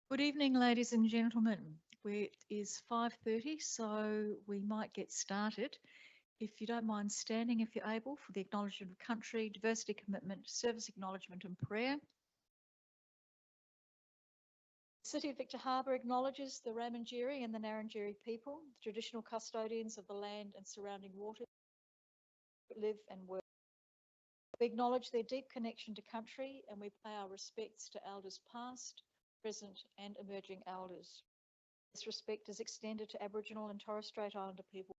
Good evening, ladies and gentlemen. It is 5:30, so we might get started. If you don't mind standing, if you're able, for the acknowledgement of country, diversity commitment, service acknowledgement and prayer. The City of Victor Harbor acknowledges the Ramangeri and the Narrandjeri people, the traditional custodians of the land and surrounding waters, live and work. We acknowledge their deep connection to country and we pay our respects to elders past, present and emerging elders. This respect is extended to Aboriginal and Torres Strait Islander people.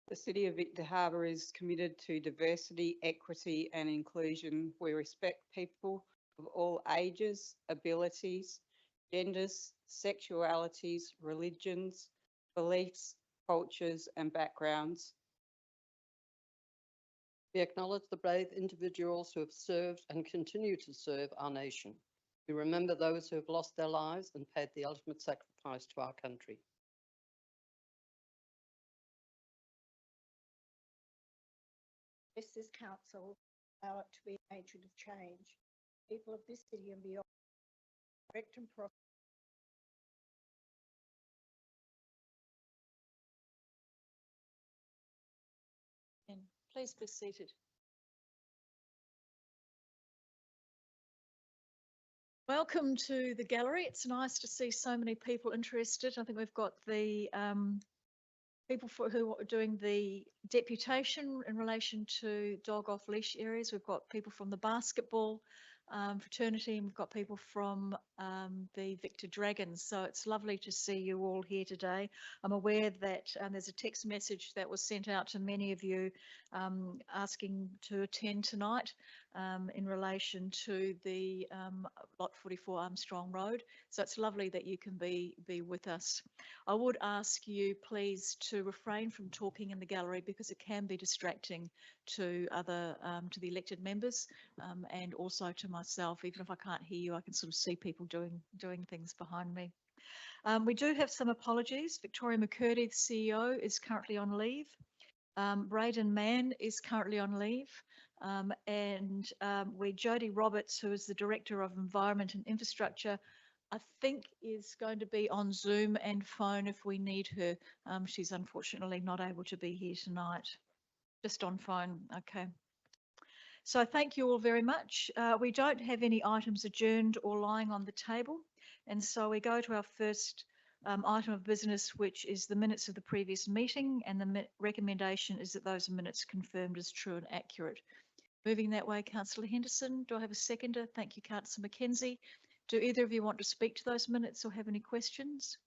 The City of Victor Harbor is committed to diversity, equity and inclusion. We respect people of all ages, abilities, genders, sexualities, religions, beliefs, cultures and backgrounds. We acknowledge the brave individuals who have served and continue to serve our nation. We remember those who have lost their lives and paid the ultimate sacrifice to our country. This council allow it to be an agent of change. People of this city and beyond direct and prosper. And please be seated. Welcome to the gallery. It's nice to see so many people interested. I think we've got the people who are doing the deputation in relation to dog off leash areas. We've got people from the basketball fraternity, and we've got people from the Victor Dragons. So it's lovely to see you all here today. I'm aware that there's a text message that was sent out to many of you asking to attend tonight in relation to the Lot 44 Armstrong Road. So it's lovely that you can be with us. I would ask you please to refrain from talking in the gallery because it can be distracting to to the elected members and also to myself. Even if I can't hear you, I can sort of see people doing things behind me. We do have some apologies. Victoria McCurdy, the CEO, is currently on leave. Braden Mann is currently on leave. And Jodie Roberts, who is the Director of Environment and Infrastructure, I think is going to be on Zoom and phone if we need her. She's unfortunately not able to be here tonight. Just on phone, okay. So thank you all very much. We don't have any items adjourned or lying on the table. And so we go to our first item of business, which is the minutes of the previous meeting. And the recommendation is that those minutes confirmed as true and accurate. Moving that way, Councillor Henderson. Do I have a seconder? Thank you, Councillor Mackenzie. Do either of you want to speak to those minutes or have any questions?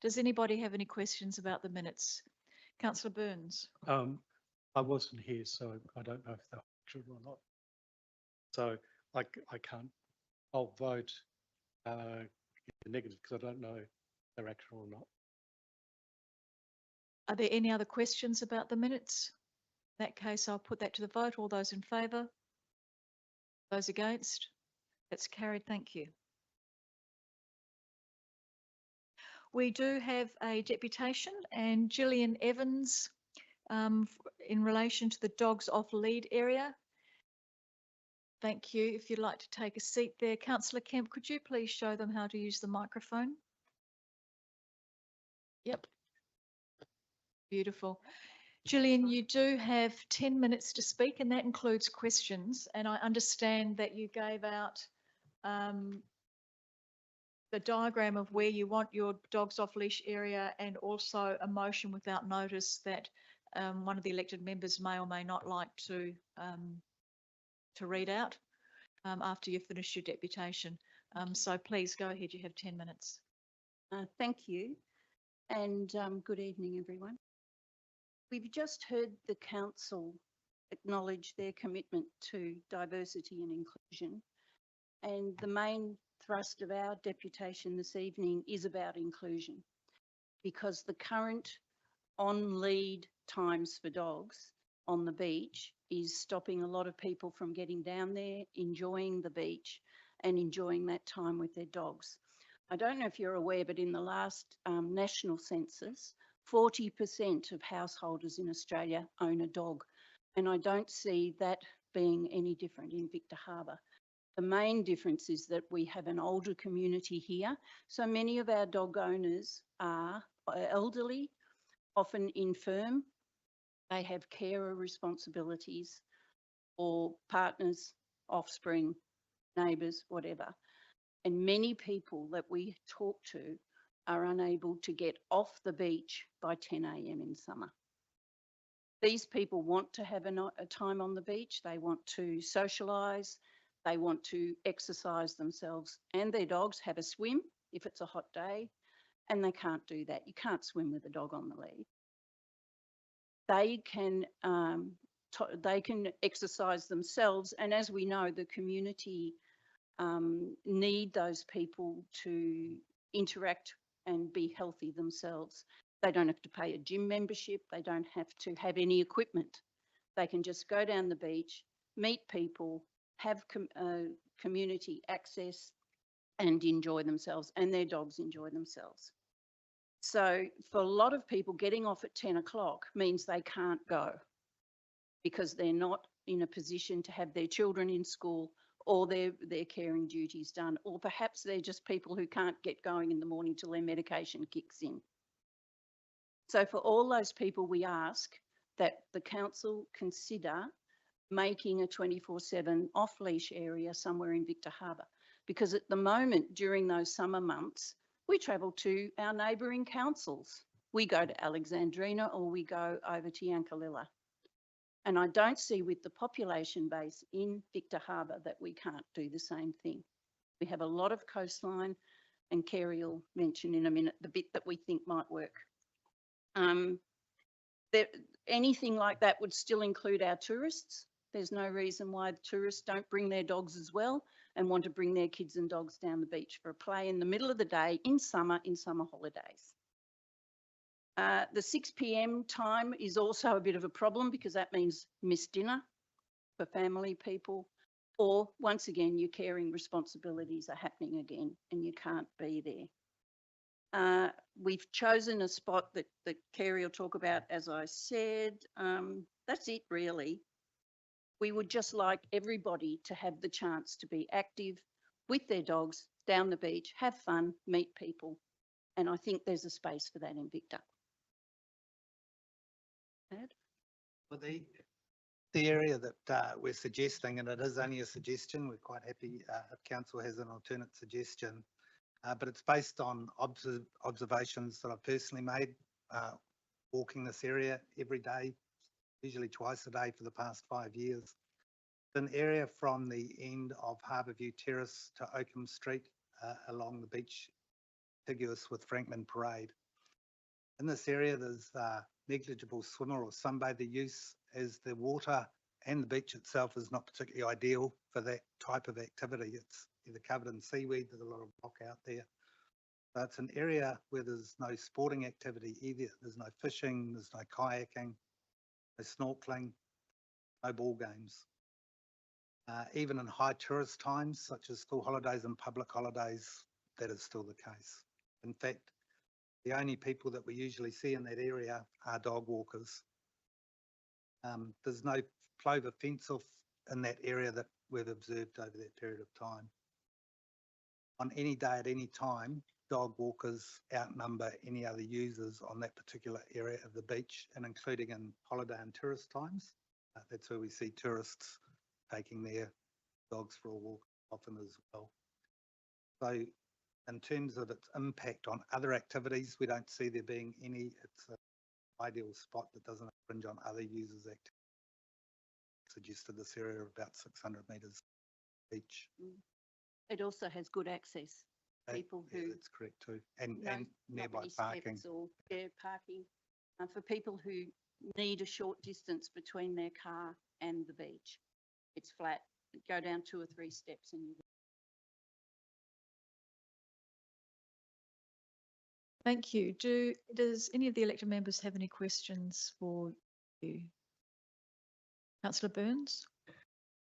Does anybody have any questions about the minutes? Councillor Burns. I wasn't here, so I don't know if they're true or not. So I can't. I'll vote negative because I don't know if they're actual or not. Are there any other questions about the minutes? In that case, I'll put that to the vote. All those in favour? Those against? That's carried. Thank you. We do have a deputation, and Gillian Evans in relation to the dogs off lead area. Thank you. If you'd like to take a seat there. Councillor Kemp, could you please show them how to use the microphone? Yep. Beautiful. Gillian, you do have 10 minutes to speak, and that includes questions. And I understand that you gave out the diagram of where you want your dogs off leash area and also a motion without notice that one of the elected members may or may not like to read out after you've finished your deputation. So please go ahead, you have 10 minutes. Thank you, and good evening, everyone. We've just heard the council acknowledge their commitment to diversity and inclusion, and the main thrust of our deputation this evening is about inclusion, because the current on-lead times for dogs on the beach is stopping a lot of people from getting down there, enjoying the beach and enjoying that time with their dogs. I don't know if you're aware, but in the last national census, 40% of householders in Australia own a dog, and I don't see that being any different in Victor Harbor. The main difference is that we have an older community here. So many of our dog owners are elderly, often infirm. They have carer responsibilities or partners, offspring, neighbours, whatever. And many people that we talk to are unable to get off the beach by 10 a.m. in summer. These people want to have a time on the beach. They want to socialise. They want to exercise themselves and their dogs, have a swim if it's a hot day, and they can't do that. You can't swim with a dog on the lead. They can exercise themselves, and as we know, the community need those people to interact and be healthy themselves. They don't have to pay a gym membership. They don't have to have any equipment. They can just go down the beach, meet people, have community access and enjoy themselves, and their dogs enjoy themselves. So for a lot of people, getting off at 10 o'clock means they can't go because they're not in a position to have their children in school or their caring duties done, or perhaps they're just people who can't get going in the morning till their medication kicks in. So for all those people, we ask that the council consider making a 24/7 off-leash area somewhere in Victor Harbour, because at the moment, during those summer months, we travel to our neighbouring councils. We go to Alexandrina or we go over to Yankalilla. And I don't see with the population base in Victor Harbour that we can't do the same thing. We have a lot of coastline, and Kerry will mention in a minute the bit that we think might work. Anything like that would still include our tourists. There's no reason why the tourists don't bring their dogs as well and want to bring their kids and dogs down the beach for a play in the middle of the day in summer holidays. The 6 p.m. time is also a bit of a problem because that means missed dinner for family people, or once again, your caring responsibilities are happening again and you can't be there. We've chosen a spot that Kerry will talk about, as I said. That's it really. We would just like everybody to have the chance to be active with their dogs down the beach, have fun, meet people. And I think there's a space for that in Victor. Ed? Well, the area that we're suggesting, and it is only a suggestion, we're quite happy if council has an alternate suggestion, but it's based on observations that I've personally made walking this area every day, usually twice a day for the past 5 years. An area from the end of Harbourview Terrace to Oakham Street along the beach, contiguous with Frankman Parade. In this area, there's negligible swimmer or sunbather use, as the water and the beach itself is not particularly ideal for that type of activity. It's either covered in seaweed, there's a lot of rock out there. So it's an area where there's no sporting activity either. There's no fishing, there's no kayaking, no snorkeling, no ball games. Even in high tourist times, such as school holidays and public holidays, that is still the case. In fact, the only people that we usually see in that area are dog walkers. There's no plover fence off in that area that we've observed over that period of time. On any day at any time, dog walkers outnumber any other users on that particular area of the beach, and including in holiday and tourist times. That's where we see tourists taking their dogs for a walk often as well. So in terms of its impact on other activities, we don't see there being any. It's an ideal spot that doesn't infringe on other users' activities. Suggested this area of about 600 metres beach. It also has good access. People who, that's correct too, and nearby really parking. Or parking for people who need a short distance between their car and the beach. It's flat. Go down 2 or 3 steps and you're. Thank you. Does any of the elected members have any questions for you? Councillor Burns?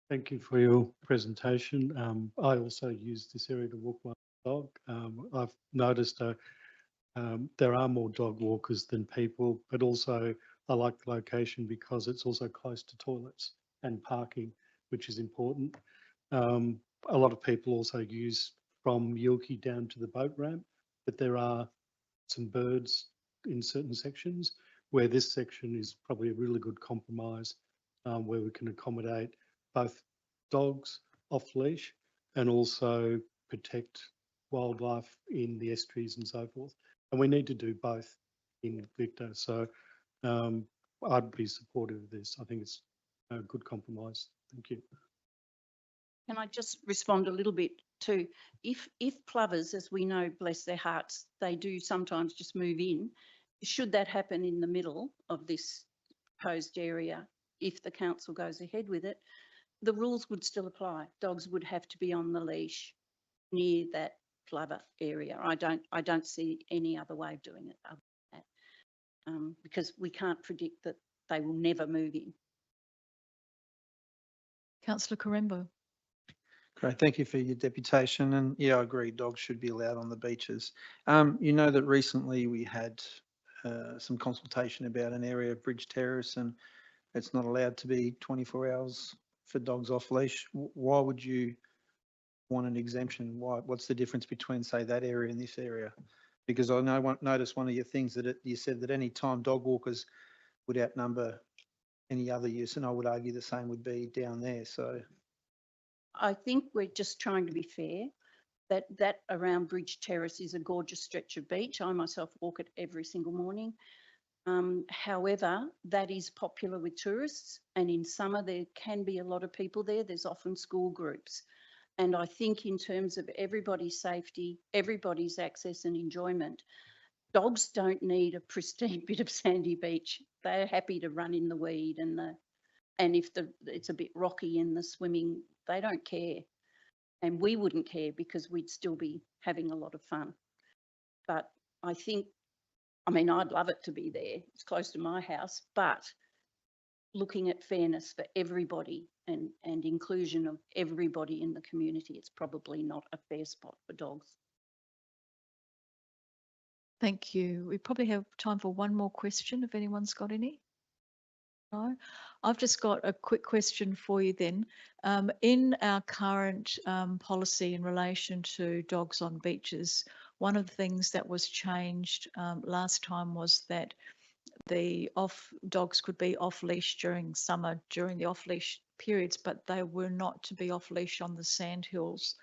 Thank you for your presentation. I also use this area to walk my dog. I've noticed there are more dog walkers than people, but also I like the location because it's also close to toilets and parking, which is important. a lot of people also use from Yorkie down to the boat ramp, but there are some birds in certain sections where this section is probably a really good compromise, where we can accommodate both dogs off leash and also protect wildlife in the estuaries and so forth. And we need to do both in Victor. So I'd be supportive of this. I think it's a good compromise. Thank you. Can I just respond a little bit to, if plovers, as we know, bless their hearts, they do sometimes just move in, should that happen in the middle of this proposed area, if the council goes ahead with it, the rules would still apply. Dogs would have to be on the leash near that plover area. I don't see any other way of doing it other than that, because we can't predict that they will never move in. Councillor Quaremba. Great, thank you for your deputation. And yeah, I agree, dogs should be allowed on the beaches. You know that recently we had some consultation about an area of Bridge Terrace, and it's not allowed to be 24 hours for dogs off leash. Why would you want an exemption? What's the difference between, say, that area and this area? Because I noticed one of your things that you said that any time dog walkers would outnumber any other use, and I would argue the same would be down there. So I think we're just trying to be fair. That around Bridge Terrace is a gorgeous stretch of beach. I myself walk it every single morning. However, that is popular with tourists, and in summer there can be a lot of people there. There's often school groups. And I think in terms of everybody's safety, everybody's access and enjoyment, dogs don't need a pristine bit of sandy beach. They're happy to run in the weed and if it's a bit rocky in the swimming, they don't care. And we wouldn't care because we'd still be having a lot of fun. But I think, I mean, I'd love it to be there. It's close to my house, but looking at fairness for everybody and inclusion of everybody in the community, it's probably not a fair spot for dogs. Thank you. We probably have time for one more question if anyone's got any. No, I've just got a quick question for you then. In our current policy in relation to dogs on beaches, one of the things that was changed last time was that the dogs could be off leash during summer, during the off leash periods, but they were not to be off leash on the sandhills.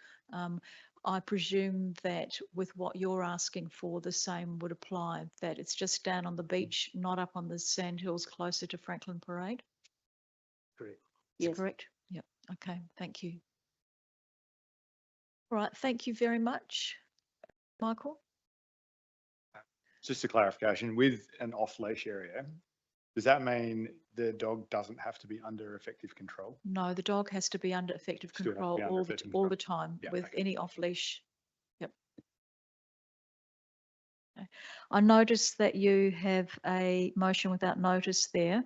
I presume that with what you're asking for, the same would apply, that it's just down on the beach, not up on the sandhills closer to Franklin Parade? Correct. Yes. Correct? Yep. Okay, thank you. All right, thank you very much. Michael? Just a clarification, with an off-leash area, does that mean the dog doesn't have to be under effective control? No, the dog has to be under effective Still have to control be under all effective the control. time Yeah, with okay. any off-leash. Yep. Okay. I noticed that you have a motion without notice there.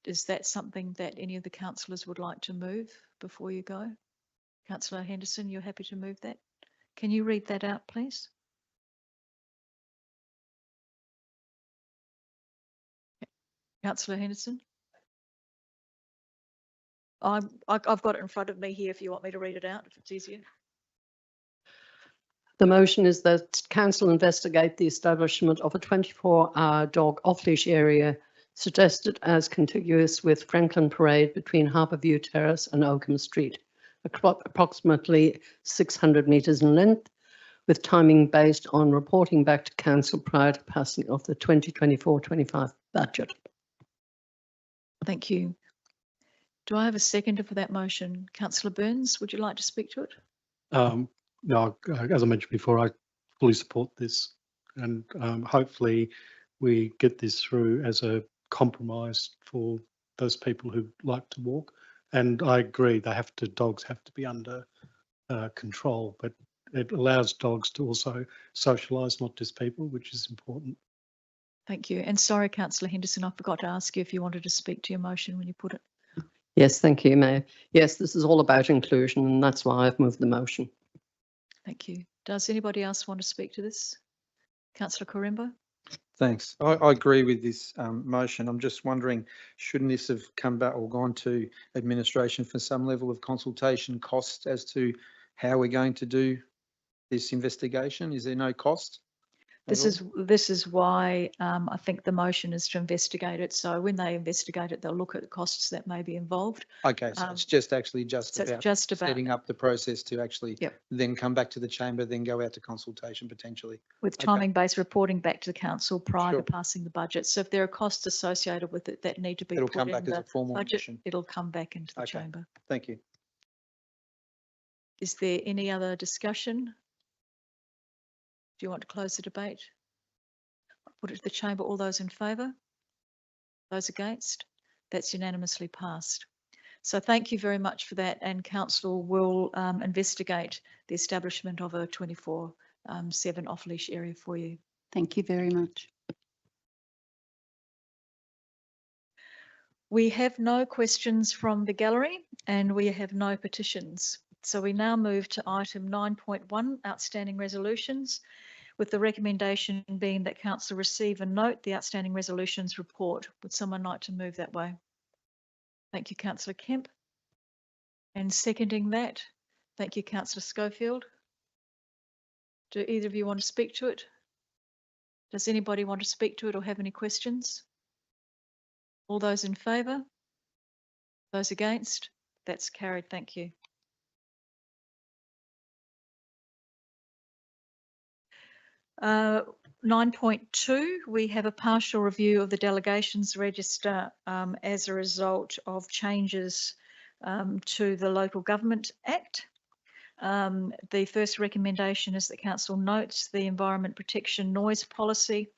Is that something that any of the councillors would like to move before you go? Councillor Henderson, you're happy to move that? Can you read that out, please? Councillor Henderson? I've got it in front of me here if you want me to read it out, if it's easier. The motion is that council investigate the establishment of a 24-hour dog off-leash area suggested as contiguous with Franklin Parade between Harbourview Terrace and Oakham Street, approximately 600 metres in length, with timing based on reporting back to council prior to passing of the 2024-25 budget. Thank you. Do I have a seconder for that motion? Councillor Burns, would you like to speak to it? No, as I mentioned before, I fully support this, and hopefully we get this through as a compromise for those people who like to walk. And I agree, dogs have to be under control, but it allows dogs to also socialise, not just people, which is important. Thank you. And sorry, Councillor Henderson, I forgot to ask you if you wanted to speak to your motion when you put it. Yes, thank you, Mayor. Yes, this is all about inclusion, and that's why I've moved the motion. Thank you. Does anybody else want to speak to this? Councillor Quaremba? Thanks. I agree with this motion. I'm just wondering, shouldn't this have come back or gone to administration for some level of consultation cost as to how we're going to do this investigation? Is there no cost? at all? This is why I think the motion is to investigate it. So when they investigate it, they'll look at the costs that may be involved. Okay, so it's just actually just So it's about just about setting up the process to actually Yep. then come back to the chamber, then go out to consultation potentially. with Okay. timing-based reporting back to the council prior Sure. to passing the budget. So if there are costs associated with it that need to be It'll put come in back as the a formal budget, motion. it'll come back into the Okay. chamber. Thank you. Is there any other discussion? Do you want to close the debate? Put it to the chamber. All those in favour? Those against? That's unanimously passed. So thank you very much for that, and council will investigate the establishment of a 24/7 off-leash area for you. Thank you very much. We have no questions from the gallery and we have no petitions. So we now move to item 9.1, outstanding resolutions, with the recommendation being that council receive and note the outstanding resolutions report. Would someone like to move that way? Thank you, councillor Kemp. And seconding that, thank you, councillor Schofield. Do either of you want to speak to it? Does anybody want to speak to it or have any questions? All those in favour? Those against? That's carried. Thank you. Uh, 9.2, we have a partial review of the delegations register as a result of changes to the Local Government Act. The first recommendation is that council notes the environment protection noise policy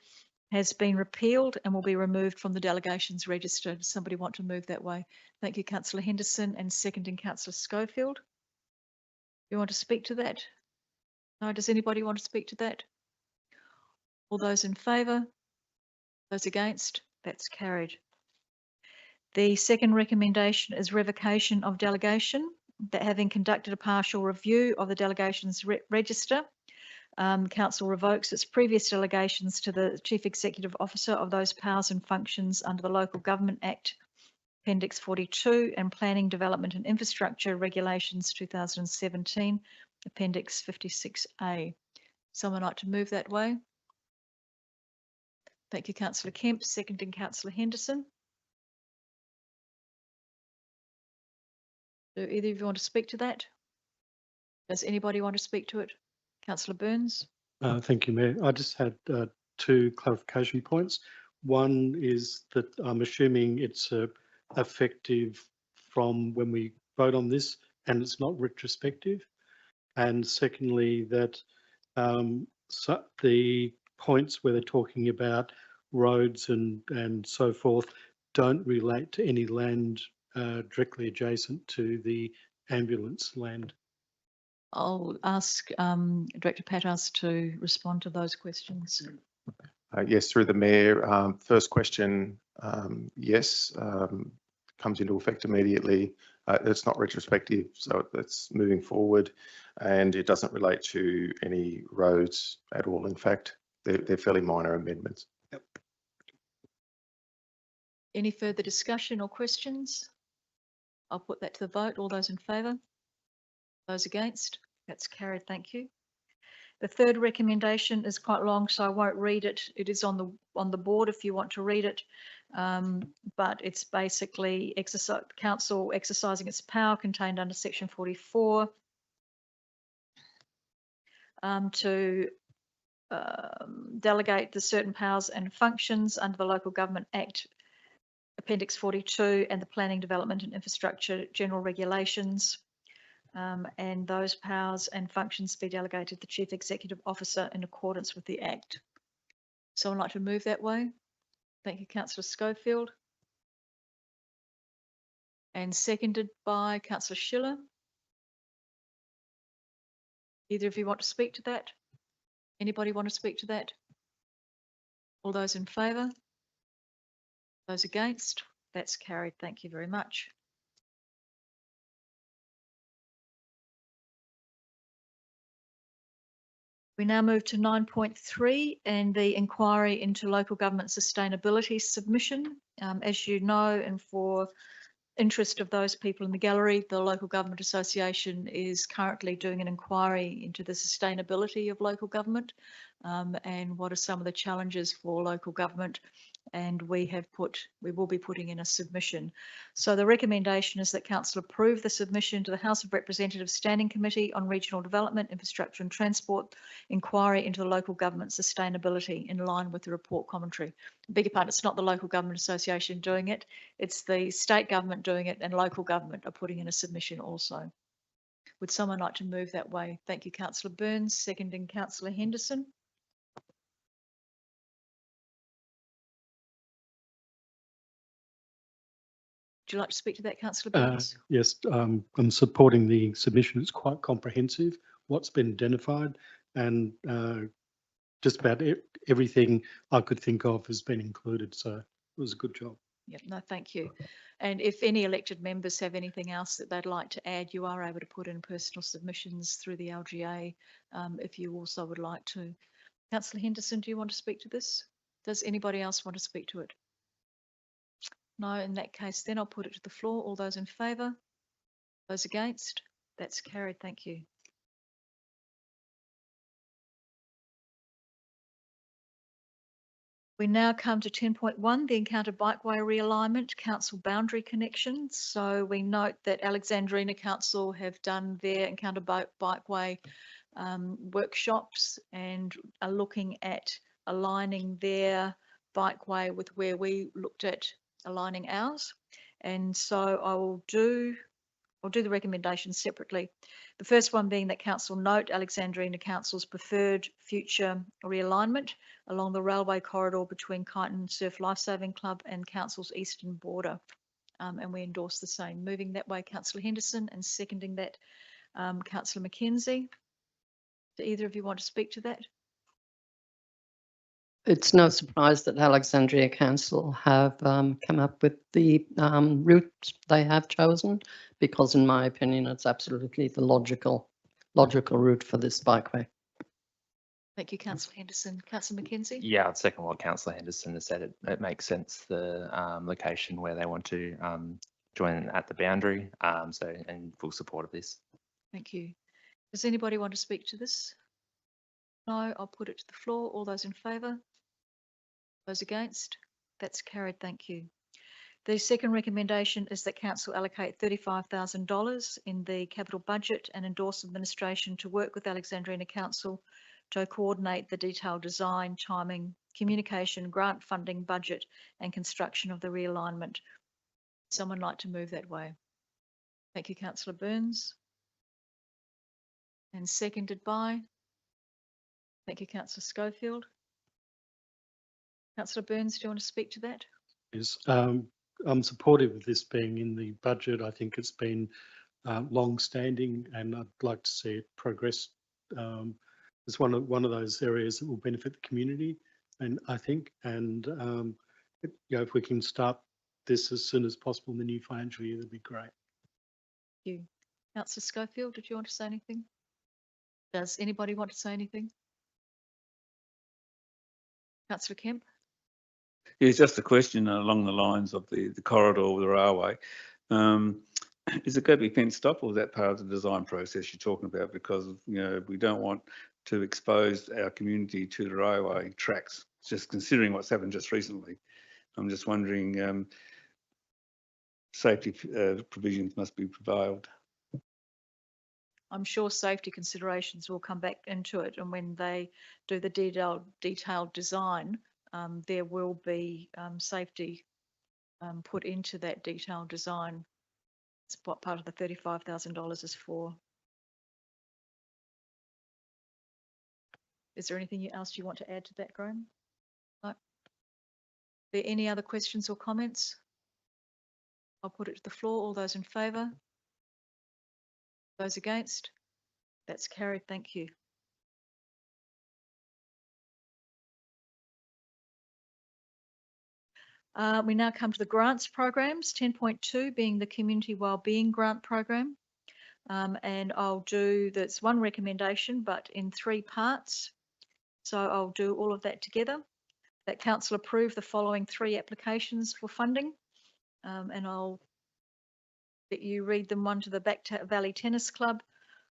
has been repealed and will be removed from the delegations register. Does somebody want to move that way? Thank you, councillor Henderson, and seconding councillor Schofield. You want to speak to that? No, does anybody want to speak to that? All those in favour? Those against? That's carried. The second recommendation is revocation of delegation, that having conducted a partial review of the delegations register, council revokes its previous delegations to the Chief Executive Officer of those powers and functions under the Local Government Act, Appendix 42, and Planning, Development and Infrastructure Regulations 2017, Appendix 56A. Someone like to move that way? Thank you, councillor Kemp, seconding councillor Henderson. Do either of you want to speak to that? Does anybody want to speak to it? Councillor Burns? Thank you, Mayor. I just had two clarification points. One is that I'm assuming it's effective from when we vote on this and it's not retrospective. And secondly, that so the points where they're talking about roads and so forth don't relate to any land directly adjacent to the ambulance land. I'll ask Director Patas to respond to those questions. Yes, through the Mayor. First question, yes, comes into effect immediately. It's not retrospective, so it's moving forward, and it doesn't relate to any roads at all. In fact, they're fairly minor amendments. Yep. Any further discussion or questions? I'll put that to the vote. All those in favour? Those against? That's carried. Thank you. The third recommendation is quite long, so I won't read it. It is on the board if you want to read it. But it's basically council exercising its power contained under section 44 to delegate the certain powers and functions under the Local Government Act, Appendix 42, and the Planning, Development and Infrastructure General Regulations. And those powers and functions be delegated to the Chief Executive Officer in accordance with the Act. Someone like to move that way? Thank you, councillor Schofield. And seconded by councillor Schiller. Either of you want to speak to that? Anybody want to speak to that? All those in favour? Those against? That's carried. Thank you very much. We now move to 9.3 and the inquiry into local government sustainability submission. As you know, and for interest of those people in the gallery, the Local Government Association is currently doing an inquiry into the sustainability of local government and what are some of the challenges for local government. And we will be putting in a submission. So the recommendation is that Council approve the submission to the House of Representatives Standing Committee on Regional Development, Infrastructure and Transport inquiry into the local government sustainability in line with the report commentary. Beg your pardon, it's not the Local Government Association doing it, it's the state government doing it, and local government are putting in a submission also. Would someone like to move that way? Thank you, Councillor Burns, seconding Councillor Henderson. Would you like to speak to that, Councillor Burns? Yes, I'm supporting the submission. It's quite comprehensive, what's been identified, and just about everything I could think of has been included. So it was a good job. Yep, no, thank you. And if any elected members have anything else that they'd like to add, you are able to put in personal submissions through the LGA if you also would like to. Councillor Henderson, do you want to speak to this? Does anybody else want to speak to it? No, in that case, then I'll put it to the floor. All those in favour? Those against? That's carried. Thank you. We now come to 10.1, the Encounter Bikeway Realignment, Council Boundary Connections. So we note that Alexandrina Council have done their Encounter Bikeway workshops and are looking at aligning their bikeway with where we looked at aligning ours. And so I'll do the recommendations separately. The first one being that Council note Alexandrina Council's preferred future realignment along the railway corridor between Kyneton Surf Lifesaving Club and Council's eastern border. And we endorse the same. Moving that way, Councillor Henderson, and seconding that, Councillor McKenzie. Do either of you want to speak to that? It's no surprise that Alexandria Council have come up with the route they have chosen, because in my opinion, it's absolutely the logical route for this bikeway. Thank you, Councillor Henderson. Councillor McKenzie? Yeah, I'd second what Councillor Henderson has said. It makes sense, the location where they want to join at the boundary. So in full support of this. Thank you. Does anybody want to speak to this? No, I'll put it to the floor. All those in favour? Those against? That's carried. Thank you. The second recommendation is that Council allocate $35,000 in the capital budget and endorse administration to work with Alexandrina Council to coordinate the detailed design, timing, communication, grant funding, budget and construction of the realignment. Someone like to move that way? Thank you, Councillor Burns. And seconded by? Thank you, Councillor Schofield. Councillor Burns, do you want to speak to that? Yes, I'm supportive of this being in the budget. I think it's been long-standing, and I'd like to see it progress. It's one of those areas that will benefit the community, and I think, and if we can start this as soon as possible in the new financial year, that'd be great. Thank you. Councillor Schofield, did you want to say anything? Does anybody want to say anything? Councillor Kemp? Yeah, it's just a question along the lines of the corridor with the railway. Is it going to be fenced off, or is that part of the design process you're talking about? Because, we don't want to expose our community to the railway tracks, just considering what's happened just recently. I'm just wondering, safety provisions must be prevailed. I'm sure safety considerations will come back into it, and when they do the detailed design, there will be safety put into that detailed design. It's what part of the $35,000 is for. Is there anything else you want to add to that, Graham? No. Are there any other questions or comments? I'll put it to the floor. All those in favour? Those against? That's carried. Thank you. We now come to the grants programs, 10.2 being the Community Wellbeing Grant Program. And I'll do, that's one recommendation, but in 3 parts. So I'll do all of that together. That council approve the following 3 applications for funding. And I'll let you read them, one to the Back Valley Tennis Club,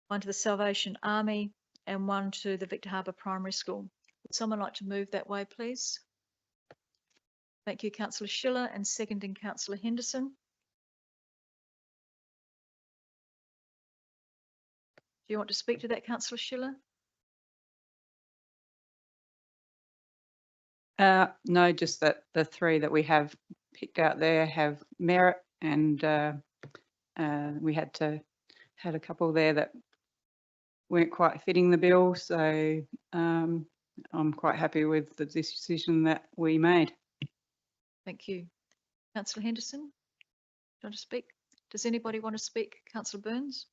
one to the Salvation Army, and one to the Victor Harbour Primary School. Would someone like to move that way, please? Thank you, Councillor Schiller, and seconding Councillor Henderson. Do you want to speak to that, Councillor Schiller? No, just that the 3 that we have picked out there have merit, and we had a couple there that weren't quite fitting the bill. So I'm quite happy with the decision that we made. Thank you. Councillor Henderson, do you want to speak? Does anybody want to speak? Councillor Burns?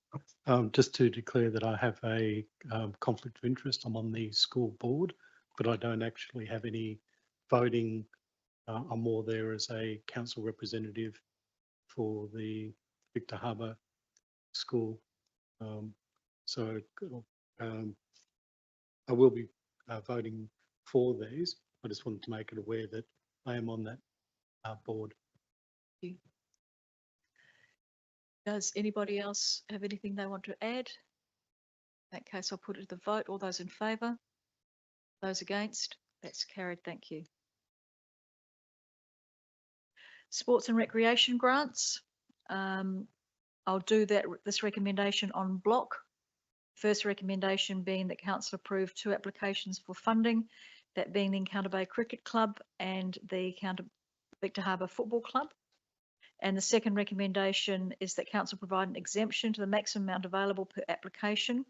Just to declare that I have a conflict of interest. I'm on the school board, but I don't actually have any voting. I'm more there as a council representative for the Victor Harbour School. So I will be voting for these. I just wanted to make it aware that I am on that board. Thank you. Does anybody else have anything they want to add? In that case, I'll put it to the vote. All those in favour? Those against? That's carried. Thank you. Sports and recreation grants. I'll do this recommendation on block. First recommendation being that council approve 2 applications for funding, that being the Encounter Bay Cricket Club and the Victor Harbour Football Club. And the second recommendation is that council provide an exemption to the maximum amount available per application,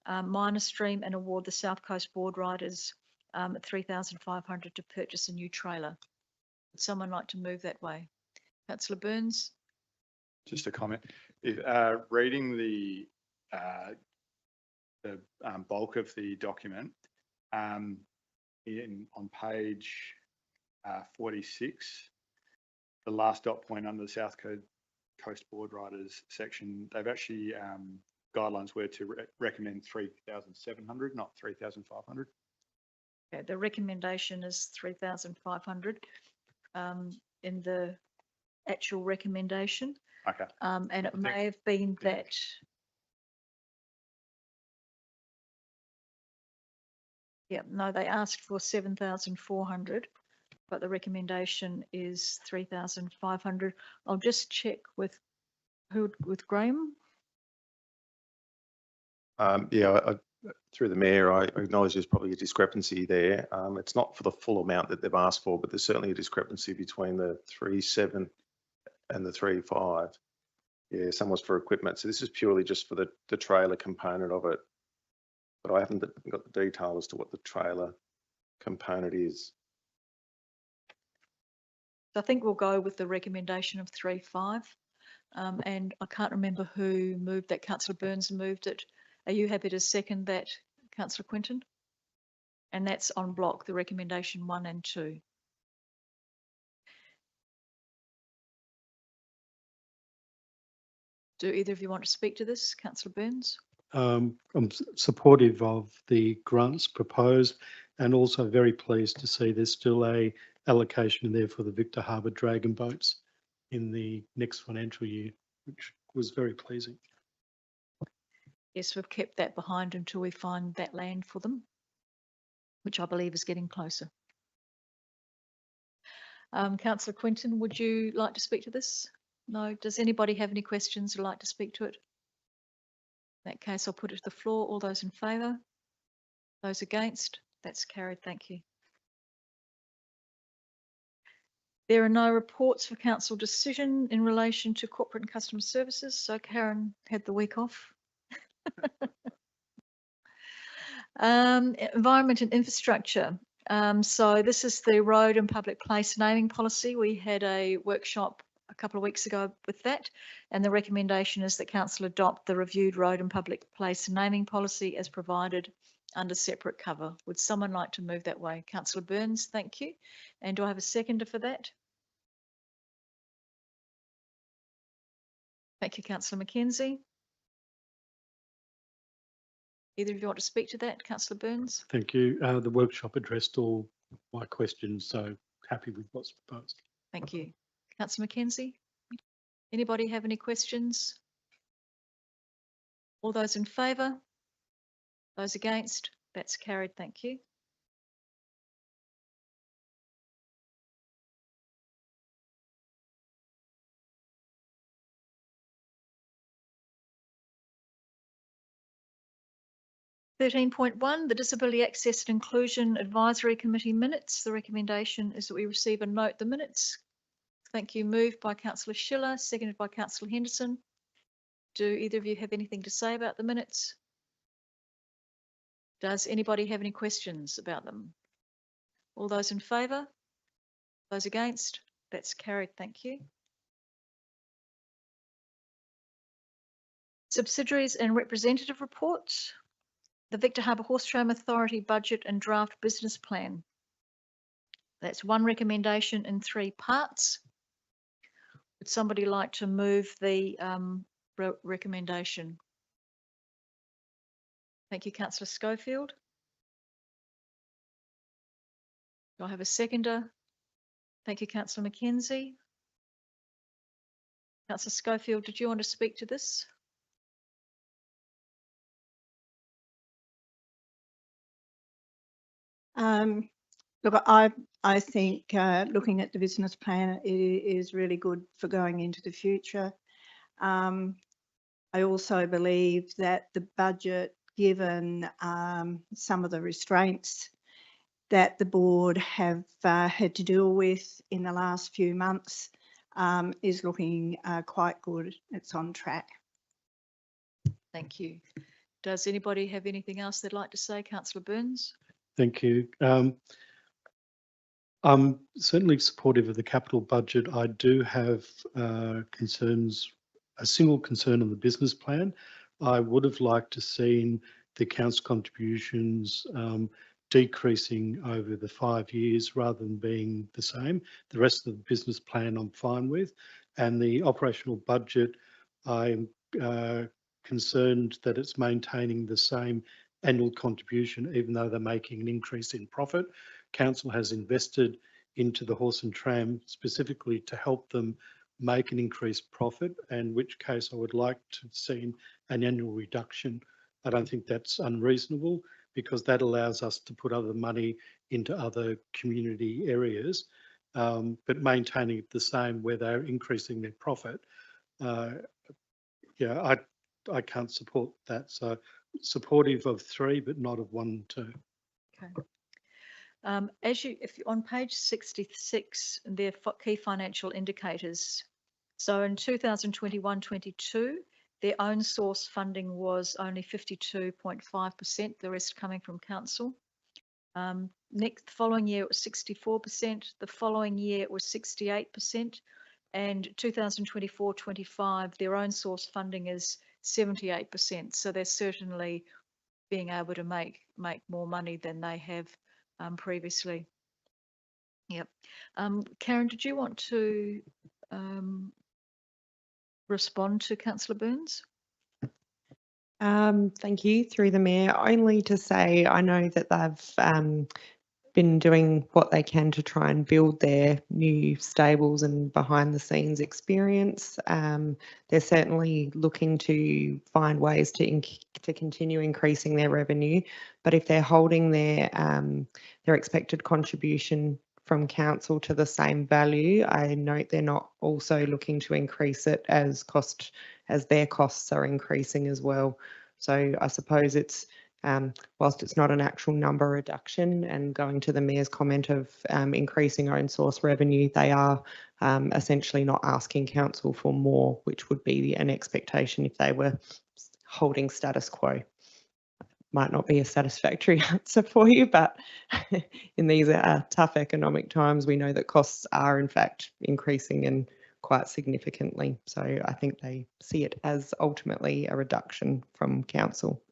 minor stream, and award the South Coast Board Riders $3,500 to purchase a new trailer. Would someone like to move that way? Councillor Burns? Just a comment. If, reading the bulk of the document, on page 46, the last dot point under the South Coast Board Riders section, they've actually guidelines were to recommend 3,700, not 3,500. Okay, the recommendation is 3,500 in the actual recommendation. Okay. And it may have been that no, they asked for 7,400, but the recommendation is 3,500. I'll just check with Graham. Through the mayor, I acknowledge there's probably a discrepancy there. It's not for the full amount that they've asked for, but there's certainly a discrepancy between the 3.7 and the 3.5. Yeah, some was for equipment. So this is purely just for the trailer component of it. But I haven't got the detail as to what the trailer component is. I think we'll go with the recommendation of 3.5. And I can't remember who moved that. Councillor Burns moved it. Are you happy to second that, Councillor Quinton? And that's on block, the recommendation 1 and 2. Do either of you want to speak to this, Councillor Burns? I'm supportive of the grants proposed, and also very pleased to see there's still a allocation in there for the Victor Harbour Dragon boats in the next financial year, which was very pleasing. Yes, we've kept that behind until we find that land for them, which I believe is getting closer. Councillor Quinton, would you like to speak to this? No. Does anybody have any questions or like to speak to it? In that case, I'll put it to the floor. All those in favour? Those against? That's carried. Thank you. There are no reports for council decision in relation to corporate and customer services. So Karen had the week off. Environment and infrastructure. So this is the road and public place naming policy. We had a workshop a couple of weeks ago with that, and the recommendation is that council adopt the reviewed road and public place naming policy as provided under separate cover. Would someone like to move that way? Councillor Burns, thank you. And do I have a seconder for that? Thank you, Councillor Mackenzie. Either of you want to speak to that? Councillor Burns? Thank you. The workshop addressed all my questions, so happy with what's proposed. Thank you. Councillor Mackenzie? Anybody have any questions? All those in favour? Those against? That's carried. Thank you. (13.1) The Disability Access and Inclusion Advisory Committee minutes. The recommendation is that we receive and note the minutes. Thank you. Moved by Councillor Schiller, seconded by Councillor Henderson. Do either of you have anything to say about the minutes? Does anybody have any questions about them? All those in favour? Those against? That's carried. Thank you. Subsidiaries and representative reports. The Victor Harbour Horse Tram Authority budget and draft business plan. That's one recommendation in 3 parts. Would somebody like to move the recommendation? Thank you, Councillor Schofield. Do I have a seconder? Thank you, Councillor Mackenzie. Councillor Schofield, did you want to speak to this? Look, I think looking at the business plan is really good for going into the future. I also believe that the budget, given some of the restraints that the board have had to deal with in the last few months, is looking quite good. It's on track. Thank you. Does anybody have anything else they'd like to say? Councillor Burns? Thank you. I'm certainly supportive of the capital budget. I do have concerns, a single concern on the business plan. I would have liked to seen the council contributions decreasing over the 5 years rather than being the same. The rest of the business plan I'm fine with, and the operational budget, I'm concerned that it's maintaining the same annual contribution even though they're making an increase in profit. Council has invested into the horse and tram specifically to help them make an increased profit, in which case I would like to have seen an annual reduction. I don't think that's unreasonable because that allows us to put other money into other community areas, but maintaining it the same where they're increasing their profit. Yeah, I can't support that. So supportive of 3, but not of 1 and 2. Okay. If you're on page 66, their key financial indicators. So in 2021-22, their own source funding was only 52.5%, the rest coming from council. Following year it was 64%, the following year it was 68%, and 2024-25, their own source funding is 78%. So they're certainly being able to make more money than they have previously. Yep. Karen, did you want to respond to Councillor Burns? Thank you, through the Mayor. Only to say I know that they've been doing what they can to try and build their new stables and behind the scenes experience. They're certainly looking to find ways to continue increasing their revenue, but if they're holding their expected contribution from council to the same value, I note they're not also looking to increase it as their costs are increasing as well. So I suppose it's whilst it's not an actual number reduction, and going to the Mayor's comment of increasing own source revenue, they are essentially not asking council for more, which would be an expectation if they were holding status quo. Might not be a satisfactory answer for you, but in these tough economic times, we know that costs are in fact increasing and quite significantly. So I think they see it as ultimately a reduction from council.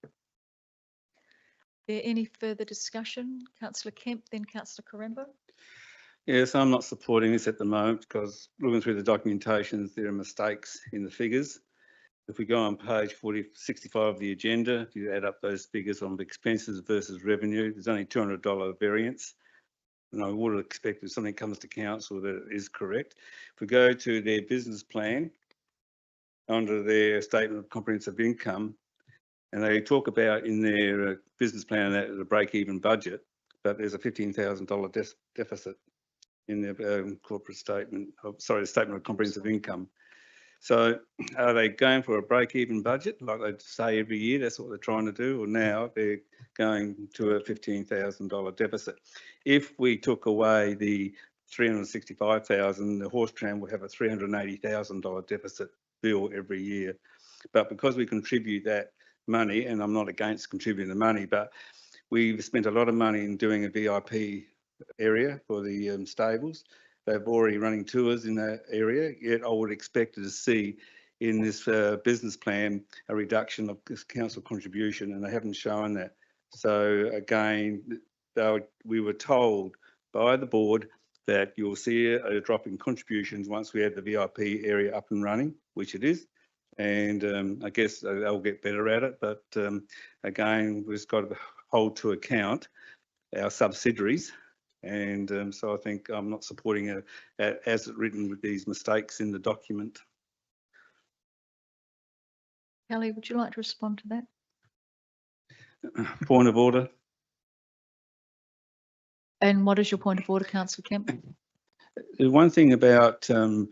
There any further discussion? Councillor Kemp, then Councillor Quaremba. Yes, I'm not supporting this at the moment because looking through the documentations, there are mistakes in the figures. If we go on page 65 of the agenda, if you add up those figures on expenses versus revenue, there's only $200 variance. And I would expect if something comes to council that it is correct. If we go to their business plan, under their statement of comprehensive income, and they talk about in their business plan that it's a break-even budget, but there's a $15,000 deficit in their corporate statement, the statement of comprehensive income. So are they going for a break-even budget like they say every year? That's what they're trying to do, or now they're going to a $15,000 deficit. If we took away the $365,000, the horse tram would have a $380,000 deficit bill every year. But because we contribute that money, and I'm not against contributing the money, but we've spent a lot of money in doing a VIP area for the stables. They've already running tours in that area, yet I would expect to see in this business plan a reduction of this council contribution, and they haven't shown that. So again, we were told by the board that you'll see a drop in contributions once we have the VIP area up and running, which it is. And I guess they'll get better at it. But again, we've just got to hold to account our subsidiaries. And so I think I'm not supporting it as it's written with these mistakes in the document. Kelly, would you like to respond to that? Point of order. And what is your point of order, Councillor Kemp? The one thing about in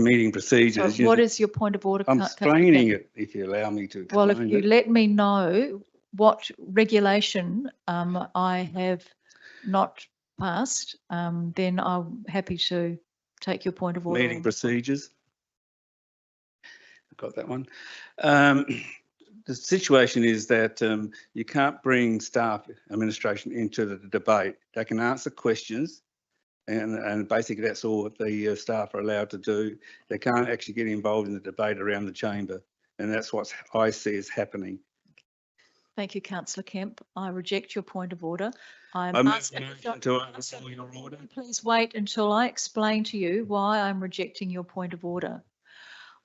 meeting procedures. So what is your point of order? I'm explaining it, if you allow me to explain. Well, if you let me know what regulation I have not passed, then I'm happy to take your point of order. Meeting procedures. I've got that one. The situation is that you can't bring staff administration into the debate. They can answer questions, and basically that's all that the staff are allowed to do. They can't actually get involved in the debate around the chamber, and that's what I see as happening. Thank you, Councillor Kemp. I reject your point of order. I'm asking to your order. Please wait until I explain to you why I'm rejecting your point of order.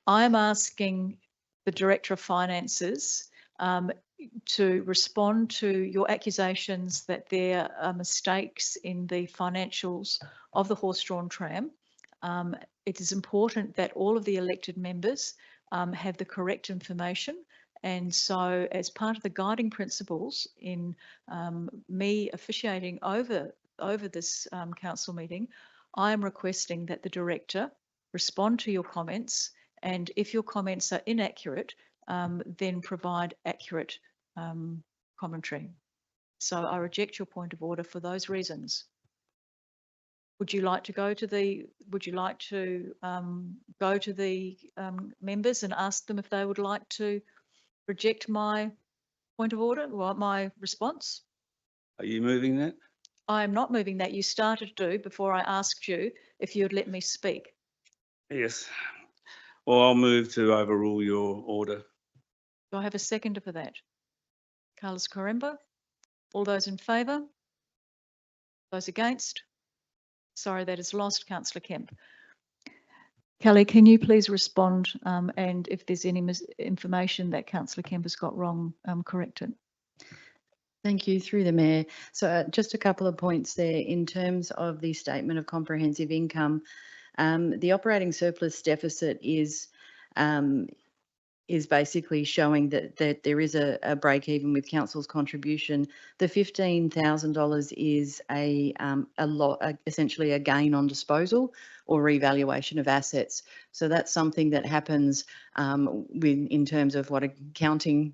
I'm asking the Director of Finances to respond to your accusations that there are mistakes in the financials of the horse-drawn tram. It is important that all of the elected members have the correct information. And so as part of the guiding principles in me officiating over this council meeting, I am requesting that the director respond to your comments, and if your comments are inaccurate, then provide accurate commentary. So I reject your point of order for those reasons. Would you like to go to the members and ask them if they would like to reject my point of order or my response? Are you moving that? I am not moving that. You started to before I asked you if you would let me speak. Yes. Well, I'll move to overrule your order. Do I have a seconder for that? Carlos Quaremba. All those in favour? Those against? Sorry, that is lost, Councillor Kemp. Kelly, can you please respond, and if there's any information that Councillor Kemp has got wrong, correct it. Thank you, through the Mayor. So just a couple of points there in terms of the statement of comprehensive income. The operating surplus deficit is basically showing that there is a break even with council's contribution. The $15,000 is essentially a gain on disposal or revaluation of assets. So that's something that happens in terms of what accounting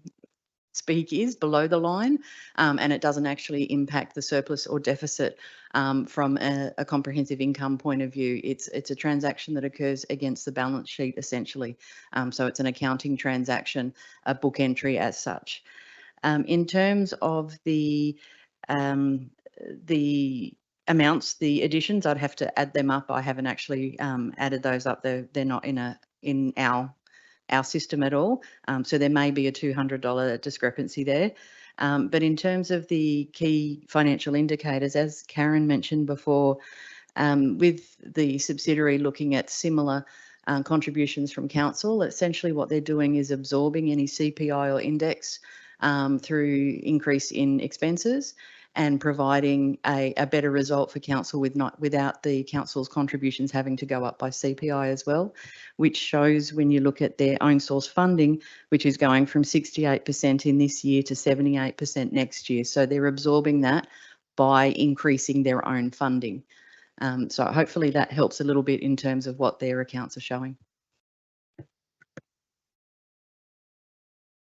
speak is below the line, and it doesn't actually impact the surplus or deficit from a comprehensive income point of view. It's a transaction that occurs against the balance sheet essentially. So it's an accounting transaction, a book entry as such. In terms of the amounts, the additions, I'd have to add them up. I haven't actually added those up. They're not in our system at all. So there may be a $200 discrepancy there. But in terms of the key financial indicators, as Karen mentioned before, with the subsidiary looking at similar contributions from council. Essentially what they're doing is absorbing any CPI or index through increase in expenses and providing a better result for council without the council's contributions having to go up by CPI as well, which shows when you look at their own source funding, which is going from 68% in this year to 78% next year. So they're absorbing that by increasing their own funding. So hopefully that helps a little bit in terms of what their accounts are showing.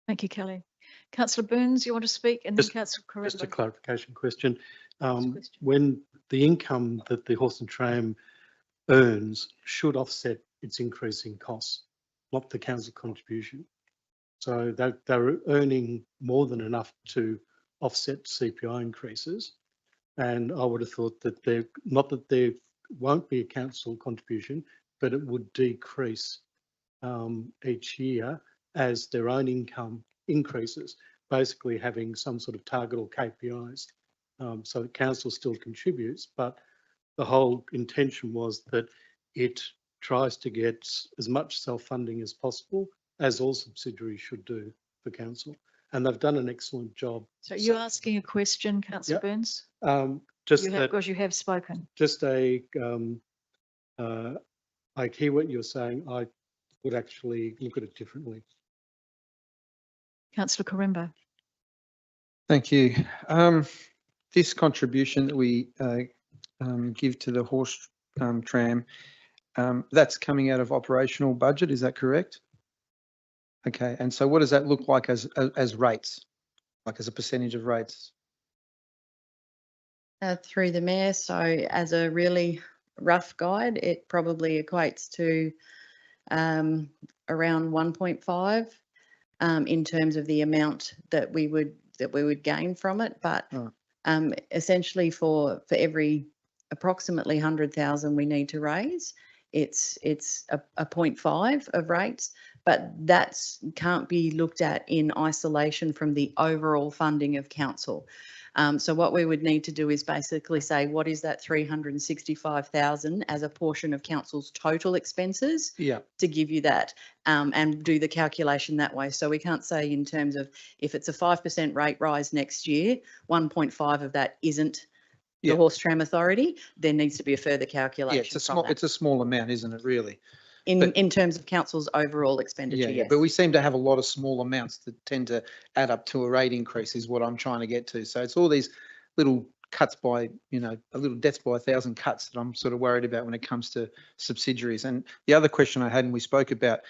Thank you, Kelly. Councillor Burns, you want to speak, and then Councillor Quaremba. Just a clarification question. When the income that the horse and tram earns should offset its increase in costs, not the council contribution. So they're earning more than enough to offset CPI increases. And I would have thought that there won't be a council contribution, but it would decrease each year as their own income increases, basically having some sort of target or KPIs. So the council still contributes, but the whole intention was that it tries to get as much self-funding as possible, as all subsidiaries should do for council. And they've done an excellent job. So you're asking a question, Councillor Burns? Just because you have spoken. Just I hear what you're saying. I would actually look at it differently. Councillor Quaremba. Thank you. This contribution that we give to the horse tram, that's coming out of operational budget, is that correct? Okay, and so what does that look like as rates, like as a percentage of rates? Through the Mayor, so as a really rough guide, it probably equates to around 1.5 in terms of the amount that we would gain from it. But essentially for every approximately 100,000 we need to raise, it's a 0.5 of rates, but that can't be looked at in isolation from the overall funding of council. So what we would need to do is basically say, what is that 365,000 as a portion of council's total expenses to give you that and do the calculation that way. So we can't say in terms of if it's a 5% rate rise next year, 1.5 of that isn't the Horse Tram Authority. There needs to be a further calculation. Yeah, it's a small amount, isn't it, really? In terms of council's overall expenditure, yes. But we seem to have a lot of small amounts that tend to add up to a rate increase is what I'm trying to get to. So it's all these little cuts by, a little deaths by 1,000 cuts that I'm sort of worried about when it comes to subsidiaries. And the other question I had, and we spoke about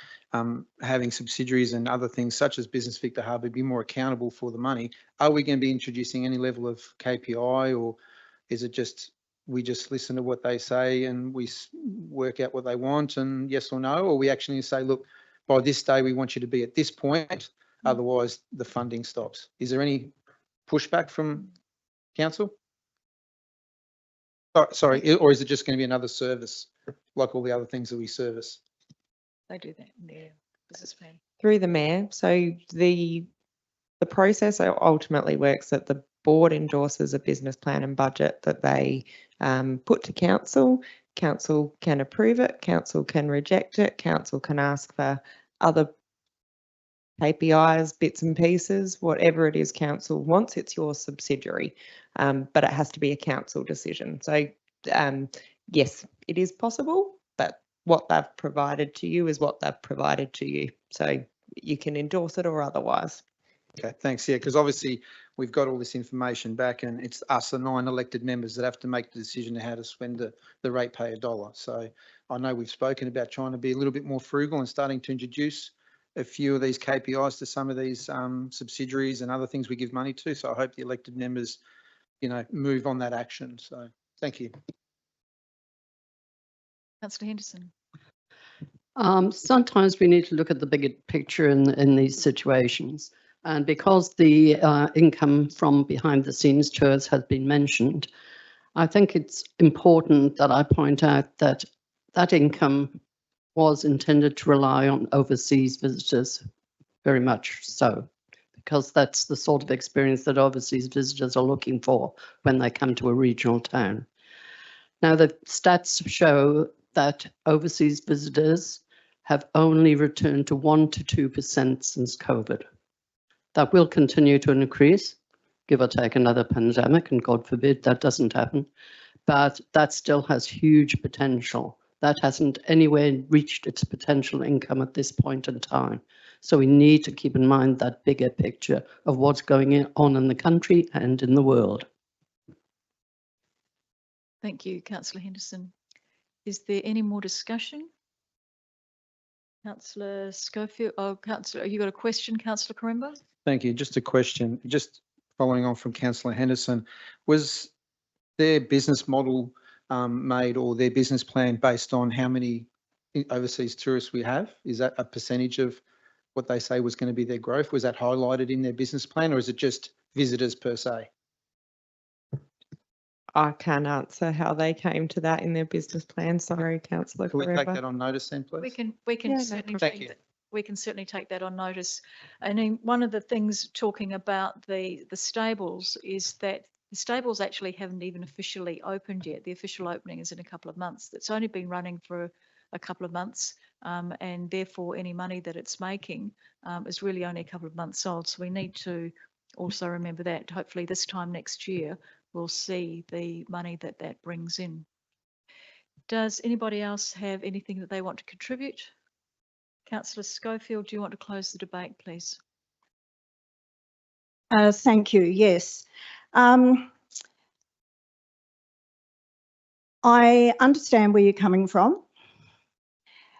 having subsidiaries and other things such as Business Victor Harbour be more accountable for the money. Are we going to be introducing any level of KPI, or is it just we just listen to what they say and we work out what they want and yes or no, or we actually say, look, by this day we want you to be at this point, otherwise the funding stops? Is there any pushback from council? Oh, sorry, or is it just going to be another service like all the other things that we service? They do that in their business plan. Through the Mayor, so the process ultimately works that the board endorses a business plan and budget that they put to council. Council can approve it, council can reject it, council can ask for other KPIs, bits and pieces, whatever it is council wants. It's your subsidiary, but it has to be a council decision. So yes, it is possible, but what they've provided to you is what they've provided to you. So you can endorse it or otherwise. Okay, thanks. Yeah, because obviously we've got all this information back and it's us, the 9 elected members, that have to make the decision of how to spend the ratepayer dollar. So I know we've spoken about trying to be a little bit more frugal and starting to introduce a few of these KPIs to some of these subsidiaries and other things we give money to. So I hope the elected members, move on that action. So thank you. Councillor Henderson. Sometimes we need to look at the bigger picture in these situations. And because the income from behind the scenes tours has been mentioned, I think it's important that I point out that that income was intended to rely on overseas visitors, very much so, because that's the sort of experience that overseas visitors are looking for when they come to a regional town. Now, the stats show that overseas visitors have only returned to 1 to 2% since COVID. That will continue to increase, give or take another pandemic, and God forbid that doesn't happen. But that still has huge potential. That hasn't anywhere reached its potential income at this point in time. So we need to keep in mind that bigger picture of what's going on in the country and in the world. Thank you, Councillor Henderson. Is there any more discussion? Councillor Schofield, oh, Councillor, you got a question, Councillor Quaremba? Thank you. Just a question, just following on from Councillor Henderson. Was their business model made, or their business plan, based on how many overseas tourists we have? Is that a percentage of what they say was going to be their growth? Was that highlighted in their business plan, or is it just visitors per se? I can't answer how they came to that in their business plan. Sorry, Councillor Can we take Quaremba. that on notice then, please? We can Yeah, no certainly problem. Thank take you. that. We can certainly take that on notice. And then one of the things talking about the stables is that the stables actually haven't even officially opened yet. The official opening is in a couple of months. It's only been running for a couple of months, and therefore any money that it's making is really only a couple of months old. So we need to also remember that. Hopefully this time next year we'll see the money that that brings in. Does anybody else have anything that they want to contribute? Councillor Schofield, do you want to close the debate, please? Thank you. Yes. I understand where you're coming from,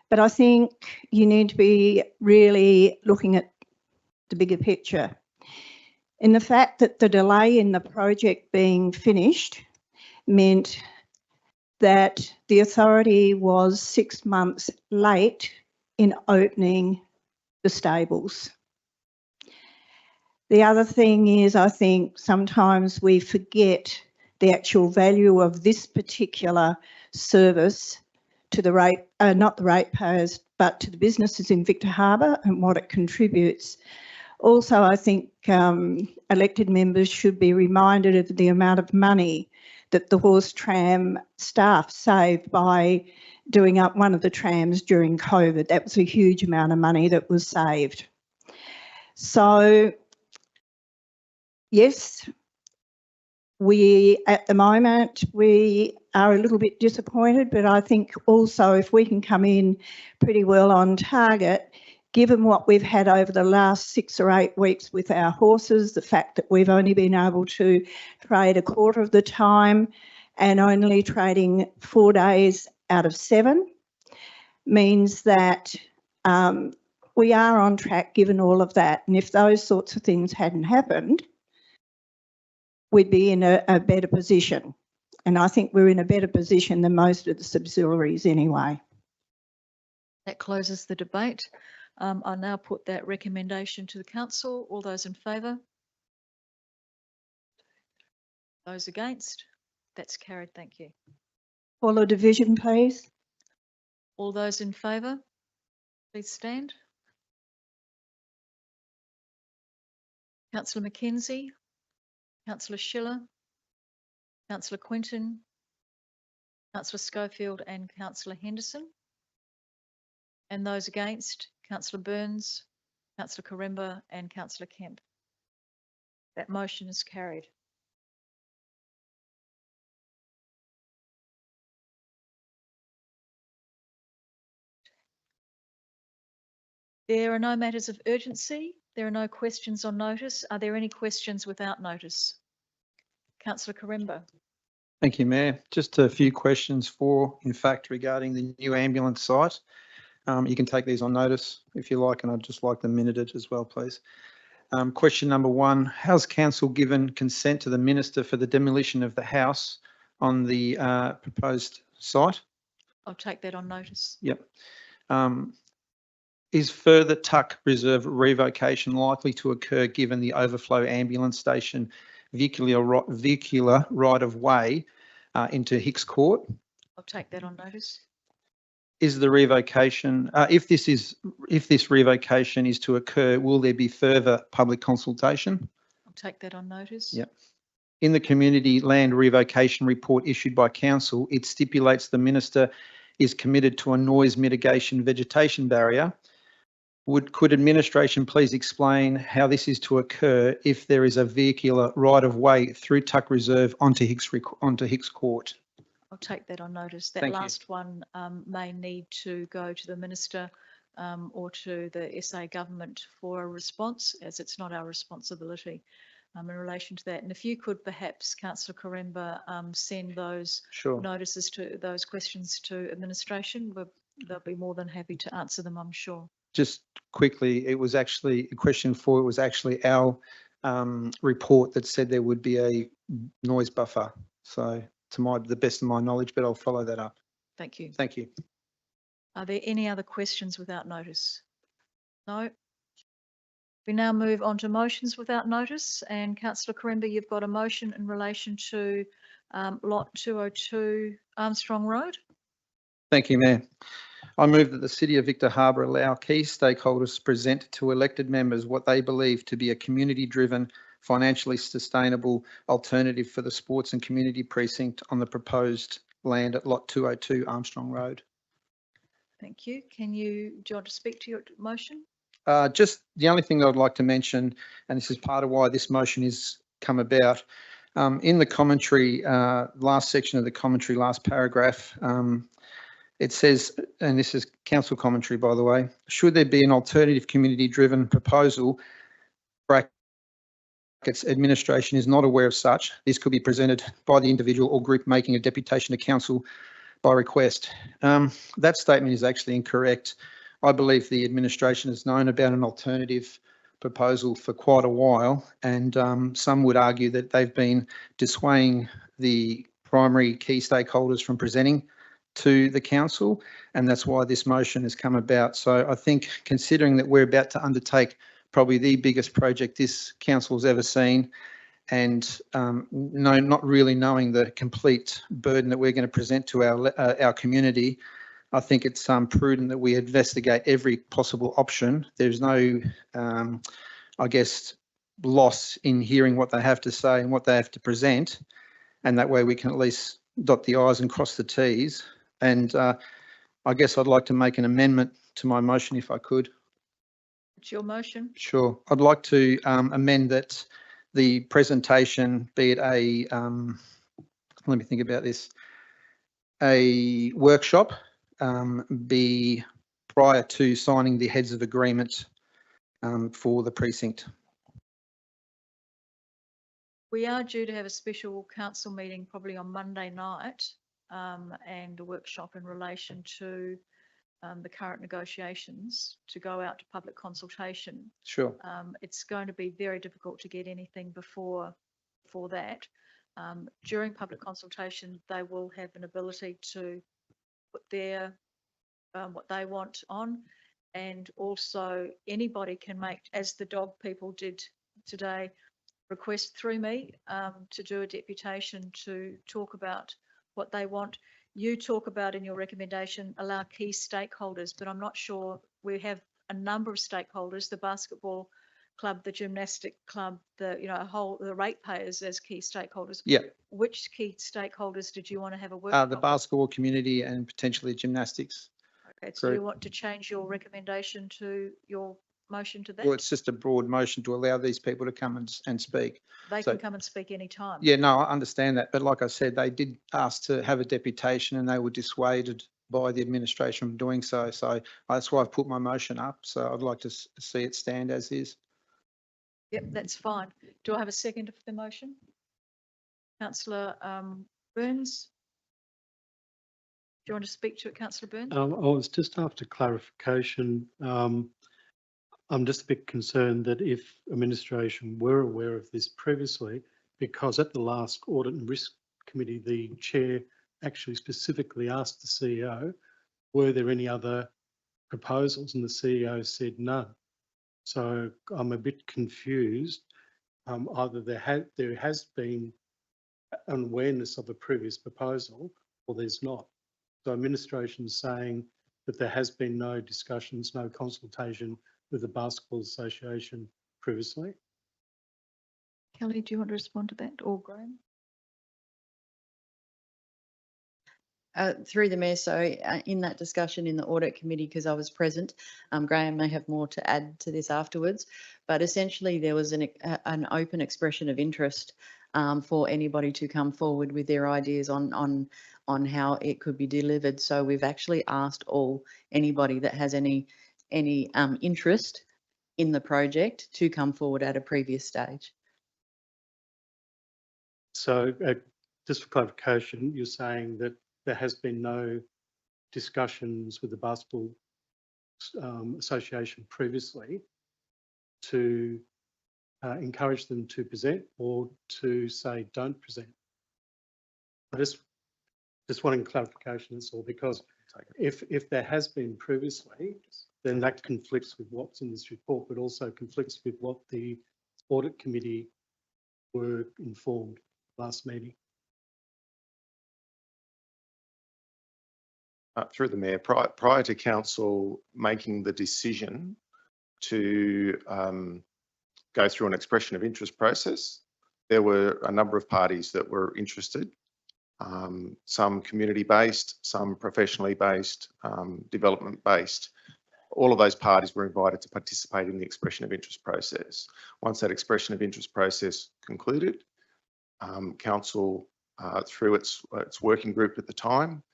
but I think you need to be really looking at the bigger picture. In the fact that the delay in the project being finished meant that the authority was 6 months late in opening the stables. The other thing is, I think sometimes we forget the actual value of this particular service to the not the ratepayers, but to the businesses in Victor Harbor and what it contributes. Also, I think elected members should be reminded of the amount of money that the horse tram staff saved by doing up one of the trams during COVID. That was a huge amount of money that was saved. So, yes, at the moment, we are a little bit disappointed, but I think also if we can come in pretty well on target, given what we've had over the last 6 or 8 weeks with our horses, the fact that we've only been able to trade a quarter of the time and only trading 4 days out of 7 means that we are on track given all of that. And if those sorts of things hadn't happened, we'd be in a better position. And I think we're in a better position than most of the subsidiaries anyway. That closes the debate. I'll now put that recommendation to the council. All those in favour? Those against? That's carried. Thank you. Follow division, please. All those in favour, please stand. Councillor Mackenzie, Councillor Schiller, Councillor Quinton, Councillor Schofield and Councillor Henderson. And those against, Councillor Burns, Councillor Quaremba and Councillor Kemp. That motion is carried. There are no matters of urgency. There are no questions on notice. Are there any questions without notice? Councillor Quaremba. Thank you, Mayor. Just a few questions in fact, regarding the new ambulance site. You can take these on notice if you like, and I'd just like them minuted as well, please. Question number 1, has council given consent to the minister for the demolition of the house on the proposed site? I'll take that on notice. Yep. Is further Tuck Reserve revocation likely to occur given the overflow ambulance station vehicular right of way into Hicks Court? I'll take that on notice. Is the revocation, if this revocation is to occur, will there be further public consultation? I'll take that on notice. Yep. In the community land revocation report issued by council, it stipulates the minister is committed to a noise mitigation vegetation barrier. Could administration please explain how this is to occur if there is a vehicular right-of-way through Tuck Reserve onto Hicks Court? I'll take that on notice. That Thank you. last one may need to go to the Minister or to the SA government for a response, as it's not our responsibility in relation to that. And if you could perhaps, Councillor Quaremba, send those Sure. notices to those questions to administration, they'll be more than happy to answer them, I'm sure. Just quickly, it was actually question 4. It was actually our report that said there would be a noise buffer. So to the best of my knowledge, but I'll follow that up. Thank you. Thank you. Are there any other questions without notice? No. We now move on to motions without notice, and Councillor Quaremba, you've got a motion in relation to lot 202 Armstrong Road. Thank you, Mayor. I move that the City of Victor Harbor allow key stakeholders to present to elected members what they believe to be a community-driven, financially sustainable alternative for the sports and community precinct on the proposed land at lot 202 Armstrong Road. Thank you. Do you want to speak to your motion? Just the only thing that I'd like to mention, and this is part of why this motion is come about, in the commentary, last section of the commentary, last paragraph, it says, and this is council commentary, by the way, should there be an alternative community-driven proposal, brackets, administration is not aware of such, this could be presented by the individual or group making a deputation to council by request. That statement is actually incorrect. I believe the administration has known about an alternative proposal for quite a while, and some would argue that they've been dissuading the primary key stakeholders from presenting to the council, and that's why this motion has come about. So I think, considering that we're about to undertake probably the biggest project this council's ever seen, and not really knowing the complete burden that we're going to present to our community, I think it's prudent that we investigate every possible option. There's no, I guess, loss in hearing what they have to say and what they have to present, and that way we can at least dot the I's and cross the T's. And I guess I'd like to make an amendment to my motion if I could. It's your motion. Sure. I'd like to amend that the presentation, be it a, let me think about this, a workshop, be prior to signing the heads of agreement for the precinct. We are due to have a special council meeting probably on Monday night and a workshop in relation to the current negotiations to go out to public consultation. Sure. It's going to be very difficult to get anything before that. During public consultation, they will have an ability to put their what they want on, and also anybody can make, as the dog people did today, request through me to do a deputation to talk about what they want. You talk about in your recommendation allow key stakeholders, but I'm not sure. We have a number of stakeholders: the basketball club, the gymnastic club, the ratepayers as key stakeholders. Yeah. Which key stakeholders did you want to have a workshop? The basketball community and potentially gymnastics. Okay, so you want to change your recommendation to your motion to that? Well, it's just a broad motion to allow these people to come and speak. They can come and speak anytime. Yeah, no, I understand that. But like I said, they did ask to have a deputation and they were dissuaded by the administration from doing so. So that's why I've put my motion up. So I'd like to see it stand as is. Yep, that's fine. Do I have a second for the motion? Councillor Burns? Do you want to speak to it, Councillor Burns? I was just after clarification. I'm just a bit concerned that if administration were aware of this previously, because at the last Audit and Risk Committee, the chair actually specifically asked the CEO, were there any other proposals? And the CEO said none. So I'm a bit confused. Either there has been an awareness of a previous proposal or there's not. So administration is saying that there has been no discussions, no consultation with the Basketball Association previously. Kelly, do you want to respond to that, or Graham? Through the Mayor, so in that discussion in the Audit Committee, because I was present, Graham may have more to add to this afterwards, but essentially there was an open expression of interest for anybody to come forward with their ideas on how it could be delivered. So we've actually asked anybody that has any interest in the project to come forward at a previous stage. So just for clarification, you're saying that there has been no discussions with the Basketball Association previously to encourage them to present or to say don't present? I just wanting clarification, that's all, because if there has been previously, then that conflicts with what's in this report, but also conflicts with what the Audit Committee were informed last meeting. Through the Mayor, prior to Council making the decision to go through an expression of interest process, there were a number of parties that were interested, some community-based, some professionally based, development-based. All of those parties were invited to participate in the expression of interest process. Once that expression of interest process concluded, Council, through its working group at the time,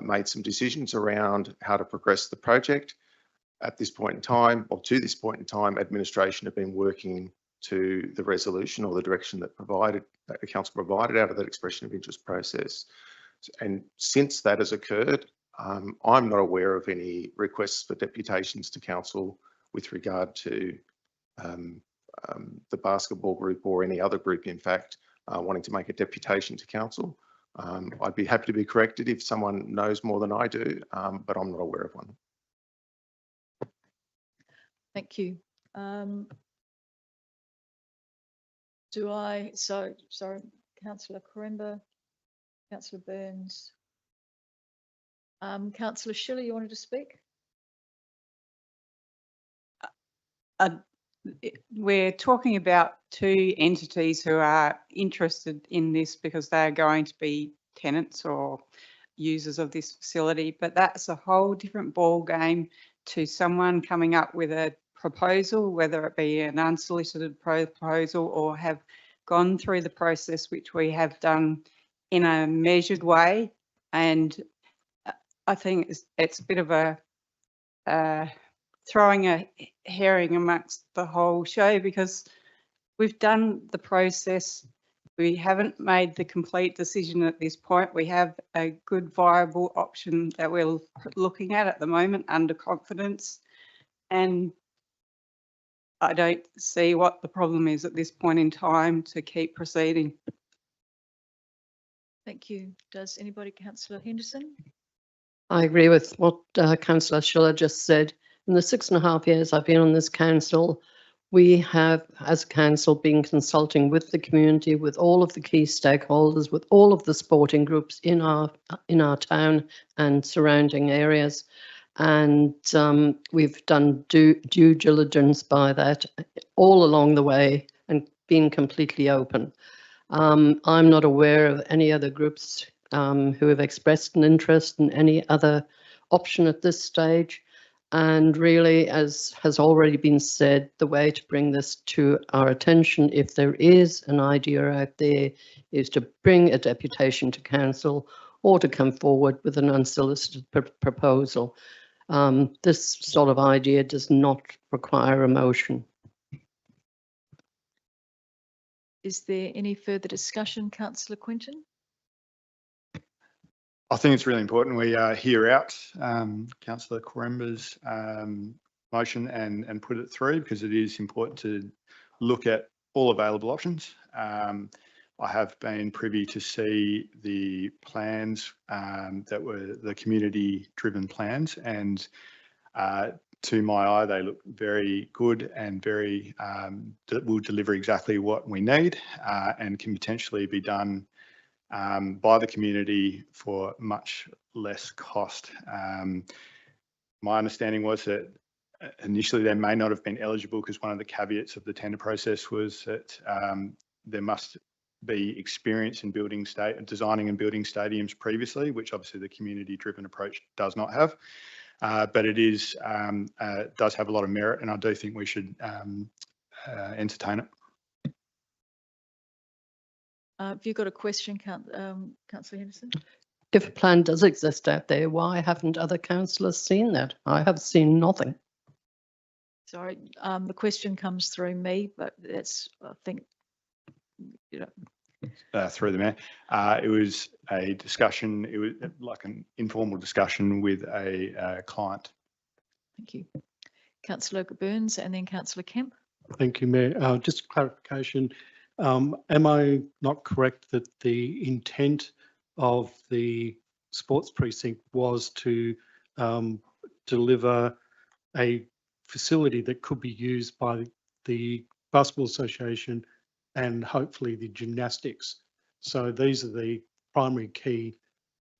made some decisions around how to progress the project. At this point in time, or to this point in time, administration have been working to the resolution or the direction that the Council provided out of that expression of interest process. And since that has occurred, I'm not aware of any requests for deputations to Council with regard to the basketball group or any other group, in fact, wanting to make a deputation to Council. I'd be happy to be corrected if someone knows more than I do, but I'm not aware of one. Thank you. Sorry, Councillor Quaremba, Councillor Burns. Councillor Schiller, you wanted to speak? We're talking about two entities who are interested in this because they are going to be tenants or users of this facility, but that's a whole different ball game to someone coming up with a proposal, whether it be an unsolicited proposal or have gone through the process, which we have done in a measured way. And I think it's a bit of a throwing a herring amongst the whole show, because we've done the process. We haven't made the complete decision at this point. We have a good viable option that we're looking at the moment under confidence. And I don't see what the problem is at this point in time to keep proceeding. Thank you. Does anybody, Councillor Henderson? I agree with what Councillor Schiller just said. In the 6.5 years I've been on this council, we have, as a council, been consulting with the community, with all of the key stakeholders, with all of the sporting groups in our town and surrounding areas. And we've done due diligence by that all along the way and been completely open. I'm not aware of any other groups who have expressed an interest in any other option at this stage. And really, as has already been said, the way to bring this to our attention, if there is an idea out there, is to bring a deputation to council or to come forward with an unsolicited proposal. This sort of idea does not require a motion. Is there any further discussion, Councillor Quinton? I think it's really important we hear out Councillor Quaremba's motion and put it through, because it is important to look at all available options. I have been privy to see the plans that were the community-driven plans, and to my eye, they look very good and very will deliver exactly what we need and can potentially be done by the community for much less cost. My understanding was that initially they may not have been eligible because one of the caveats of the tender process was that there must be experience in designing and building stadiums previously, which obviously the community-driven approach does not have. But it does have a lot of merit, and I do think we should entertain it. Have you got a question, Councillor Henderson? If a plan does exist out there, why haven't other councillors seen that? I have seen nothing. Sorry, the question comes through me, but that's, I think, you know. Through the mayor, it was a discussion. It was like an informal discussion with a client. Thank you. Councillor Burns and then Councillor Kemp. Thank you, Mayor. Just a clarification. Am I not correct that the intent of the sports precinct was to deliver a facility that could be used by the Basketball Association and hopefully the gymnastics? So these are the primary key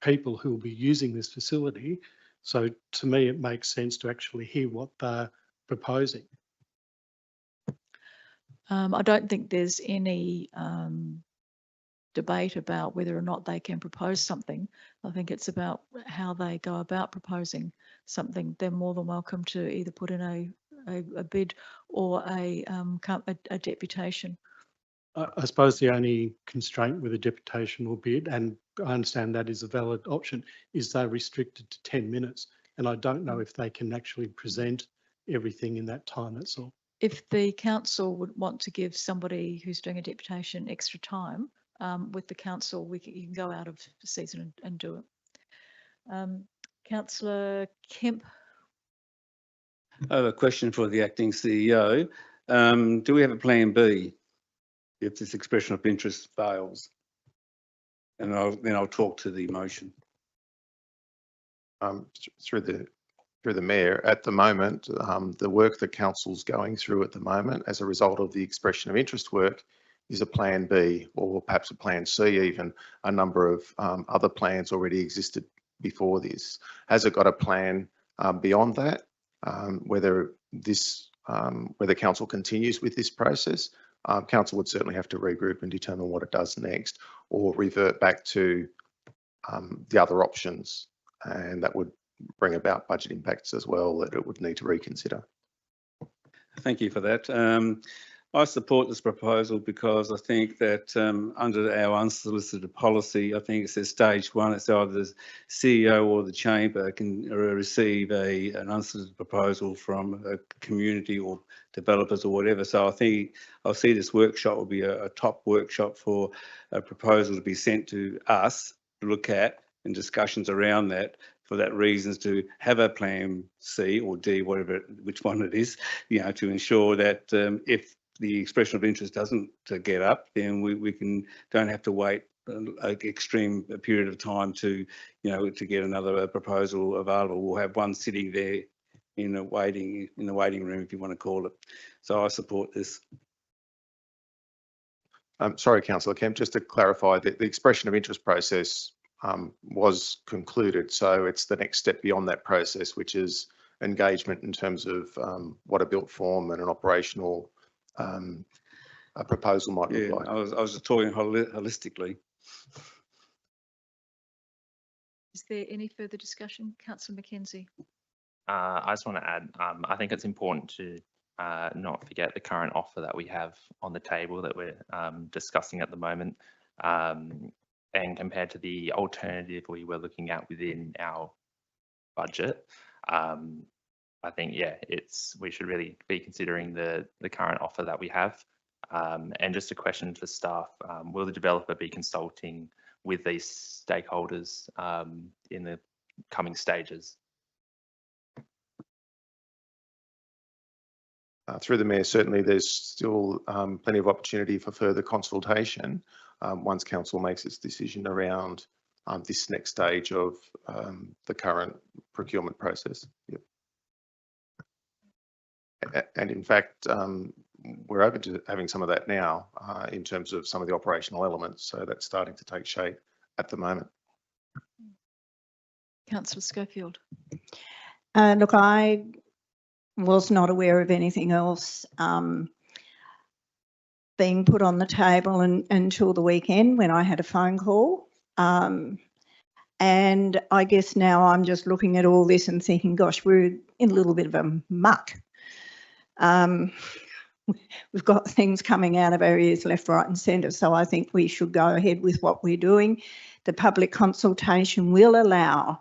people who will be using this facility. So to me, it makes sense to actually hear what they're proposing. I don't think there's any debate about whether or not they can propose something. I think it's about how they go about proposing something. They're more than welcome to either put in a bid or a deputation. I suppose the only constraint with a deputation or bid, and I understand that is a valid option, is they're restricted to 10 minutes. And I don't know if they can actually present everything in that time, that's all. If the council would want to give somebody who's doing a deputation extra time with the council, you can go out of the season and do it. Councillor Kemp. I have a question for the acting CEO. Do we have a plan B if this expression of interest fails? And then I'll talk to the motion. Through the mayor, at the moment, the work that council's going through at the moment as a result of the expression of interest work is a plan B, or perhaps a plan C even. A number of other plans already existed before this. Has it got a plan beyond that? Whether council continues with this process, council would certainly have to regroup and determine what it does next, or revert back to the other options, and that would bring about budget impacts as well that it would need to reconsider. Thank you for that. I support this proposal because I think that under our unsolicited policy, I think it says stage one, it's either the CEO or the chamber can receive an unsolicited proposal from a community or developers or whatever. So I think I'll see this workshop will be a top workshop for a proposal to be sent to us to look at, and discussions around that, for that reasons to have a plan C or D, which one it is, to ensure that if the expression of interest doesn't get up, then we don't have to wait an extreme period of time to get another proposal available. We'll have one sitting there in the waiting room, if you want to call it. So I support this. Sorry, Councillor Kemp, just to clarify, the expression of interest process was concluded. So it's the next step beyond that process, which is engagement in terms of what a built form and an operational a proposal might look like. I was just talking holistically. Is there any further discussion? Councillor McKenzie. I just want to add, I think it's important to not forget the current offer that we have on the table that we're discussing at the moment. And compared to the alternative we were looking at within our budget, I think, we should really be considering the current offer that we have. And just a question for staff, will the developer be consulting with these stakeholders in the coming stages? Through the mayor, certainly there's still plenty of opportunity for further consultation once council makes its decision around this next stage of the current procurement process. Yep. And in fact, we're open to having some of that now in terms of some of the operational elements. So that's starting to take shape at the moment. Councillor Schofield. Look, I was not aware of anything else being put on the table until the weekend when I had a phone call. And I guess now I'm just looking at all this and thinking, gosh, we're in a little bit of a muck. We've got things coming out of our ears left, right and centre. So I think we should go ahead with what we're doing. The public consultation will allow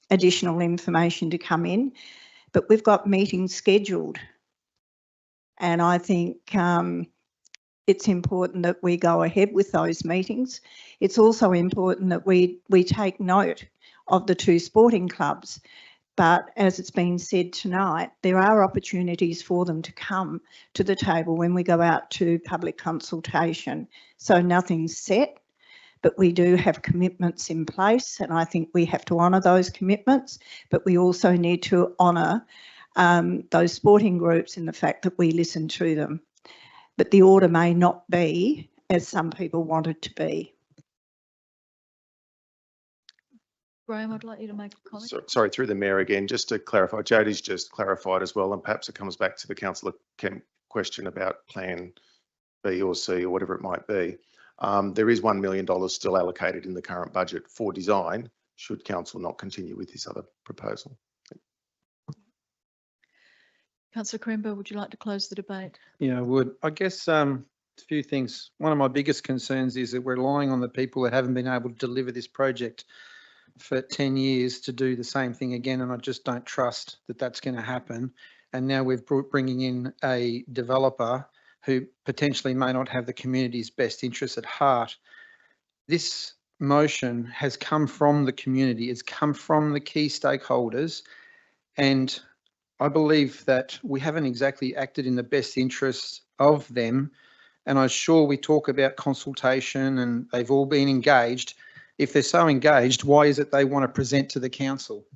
additional information to come in, but we've got meetings scheduled. And I think it's important that we go ahead with those meetings. It's also important that we take note of the two sporting clubs. But as it's been said tonight, there are opportunities for them to come to the table when we go out to public consultation. So nothing's set, but we do have commitments in place, and I think we have to honour those commitments, but we also need to honour those sporting groups in the fact that we listen to them. But the order may not be as some people want it to be. Graham, I'd like you to make a comment. Sorry, through the mayor again, just to clarify, Jodie's just clarified as well, and perhaps it comes back to the councillor question about plan B or C or whatever it might be. There is $1 million still allocated in the current budget for design, should council not continue with this other proposal. Councillor Quaremba, would you like to close the debate? Yeah, I would. I guess a few things. One of my biggest concerns is that we're relying on the people that haven't been able to deliver this project for 10 years to do the same thing again, and I just don't trust that that's going to happen. And now we're bringing in a developer who potentially may not have the community's best interests at heart. This motion has come from the community, it's come from the key stakeholders, and I believe that we haven't exactly acted in the best interests of them. And I'm sure we talk about consultation and they've all been engaged. If they're so engaged, why is it they want to present to the council?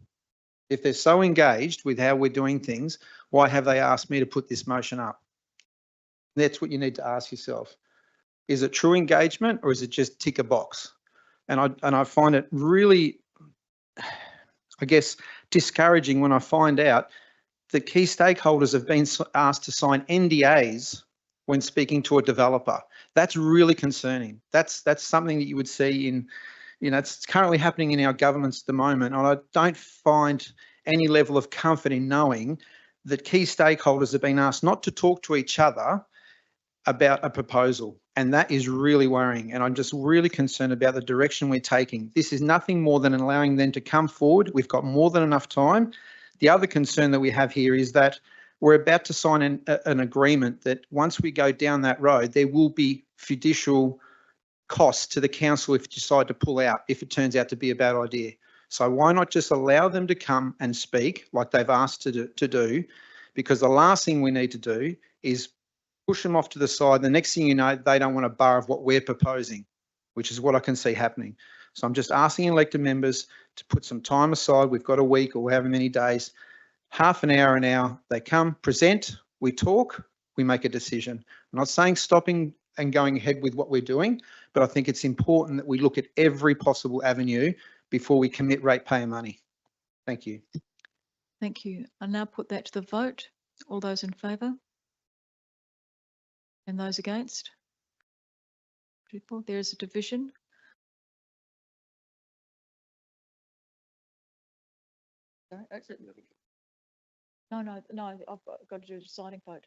If they're so engaged with how we're doing things, why have they asked me to put this motion up? That's what you need to ask yourself. Is it true engagement or is it just tick a box? And I find it really, I guess, discouraging when I find out that key stakeholders have been asked to sign NDAs when speaking to a developer. That's really concerning. That's something that you would see in, it's currently happening in our governments at the moment. And I don't find any level of comfort in knowing that key stakeholders have been asked not to talk to each other about a proposal. And that is really worrying. And I'm just really concerned about the direction we're taking. This is nothing more than allowing them to come forward. We've got more than enough time. The other concern that we have here is that we're about to sign an agreement that once we go down that road, there will be judicial costs to the council if you decide to pull out, if it turns out to be a bad idea. So why not just allow them to come and speak like they've asked to do? Because the last thing we need to do is push them off to the side. The next thing you know, they don't want a bar of what we're proposing, which is what I can see happening. So I'm just asking elected members to put some time aside. We've got a week or however many days, half an hour, they come, present, we talk, we make a decision. I'm not saying stopping and going ahead with what we're doing, but I think it's important that we look at every possible avenue before we commit ratepayer money. Thank you. Thank you. I'll now put that to the vote. All those in favour? And those against? People, there is a division. No, I've got to do a deciding vote.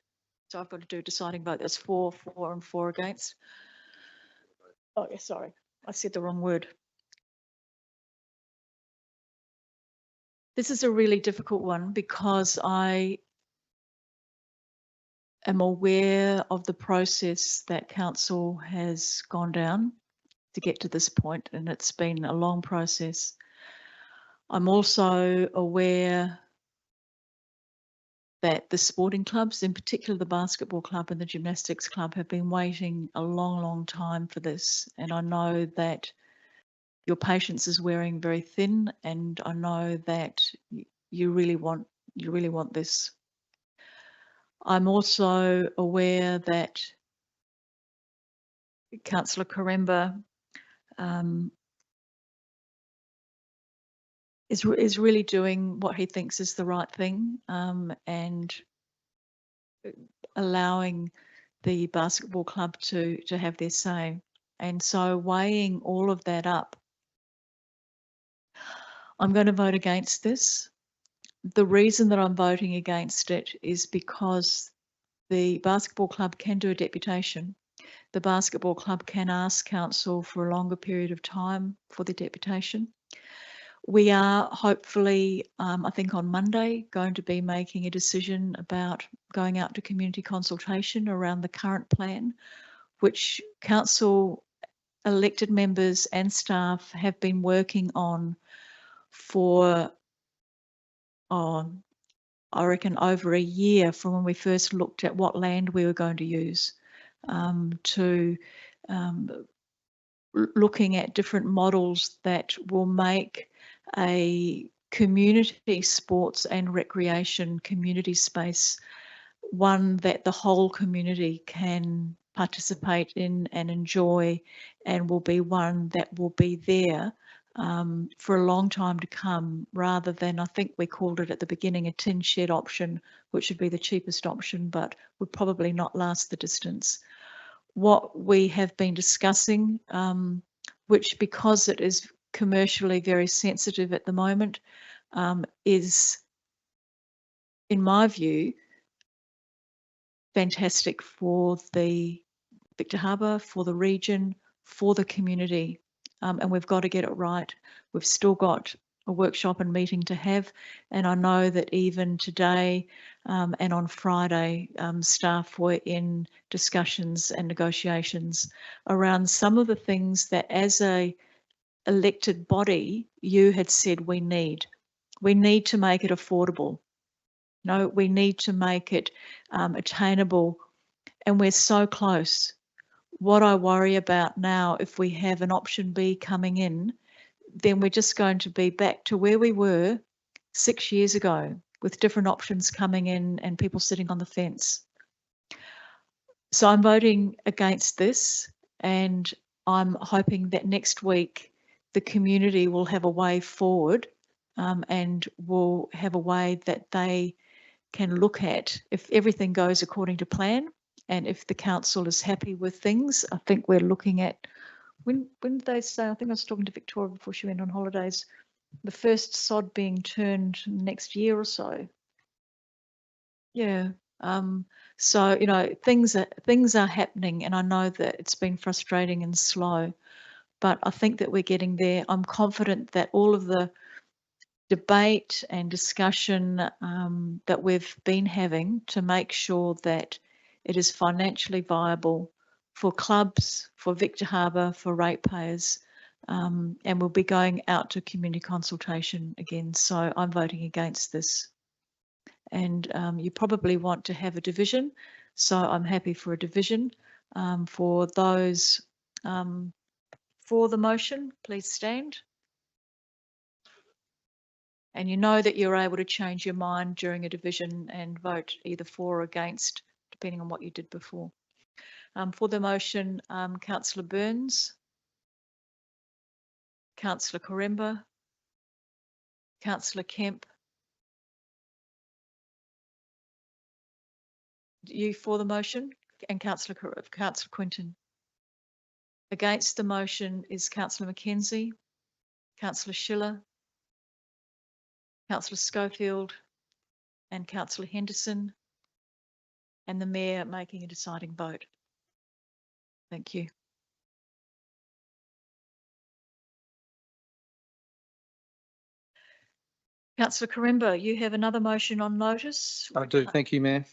So I've got to do a deciding vote. That's 4 for and 4 against. Oh, yeah, sorry. I said the wrong word. This is a really difficult one because I am aware of the process that council has gone down to get to this point, and it's been a long process. I'm also aware that the sporting clubs, in particular the basketball club and the gymnastics club, have been waiting a long, long time for this. And I know that your patience is wearing very thin, and I know that you really want this. I'm also aware that Councillor Quaremba is really doing what he thinks is the right thing, and allowing the basketball club to have their say. And so weighing all of that up, I'm going to vote against this. The reason that I'm voting against it is because the basketball club can do a deputation. The basketball club can ask council for a longer period of time for the deputation. We are hopefully, I think on Monday, going to be making a decision about going out to community consultation around the current plan, which council elected members and staff have been working on for, I reckon, over a year from when we first looked at what land we were going to use, to looking at different models that will make a community sports and recreation community space one that the whole community can participate in and enjoy, and will be one that will be there for a long time to come, rather than, I think we called it at the beginning, a tin shed option, which would be the cheapest option but would probably not last the distance. What we have been discussing, which because it is commercially very sensitive at the moment, is, in my view, fantastic for the Victor Harbour, for the region, for the community, and we've got to get it right. We've still got a workshop and meeting to have, and I know that even today and on Friday, staff were in discussions and negotiations around some of the things that as a elected body you had said we need. We need to make it affordable. No, we need to make it attainable, and we're so close. What I worry about now, if we have an option B coming in, then we're just going to be back to where we were 6 years ago, with different options coming in and people sitting on the fence. So I'm voting against this, and I'm hoping that next week the community will have a way forward, and will have a way that they can look at if everything goes according to plan, and if the council is happy with things. I think we're looking at, when did they say, I think I was talking to Victoria before she went on holidays, the first sod being turned next year or so. Yeah. So, you know, things are happening, and I know that it's been frustrating and slow, but I think that we're getting there. I'm confident that all of the debate and discussion that we've been having to make sure that it is financially viable for clubs, for Victor Harbour, for ratepayers, and we'll be going out to community consultation again. So I'm voting against this. And you probably want to have a division, so I'm happy for a division. For those for the motion, please stand. And you know that you're able to change your mind during a division and vote either for or against, depending on what you did before. For the motion, Councillor Burns, Councillor Quaremba, Councillor Kemp. You for the motion, and Councillor Quinton. Against the motion is Councillor Mackenzie, Councillor Schiller, Councillor Schofield, and Councillor Henderson, and the Mayor making a deciding vote. Thank you. Councillor Quaremba, you have another motion on notice. I do, thank you, Mayor.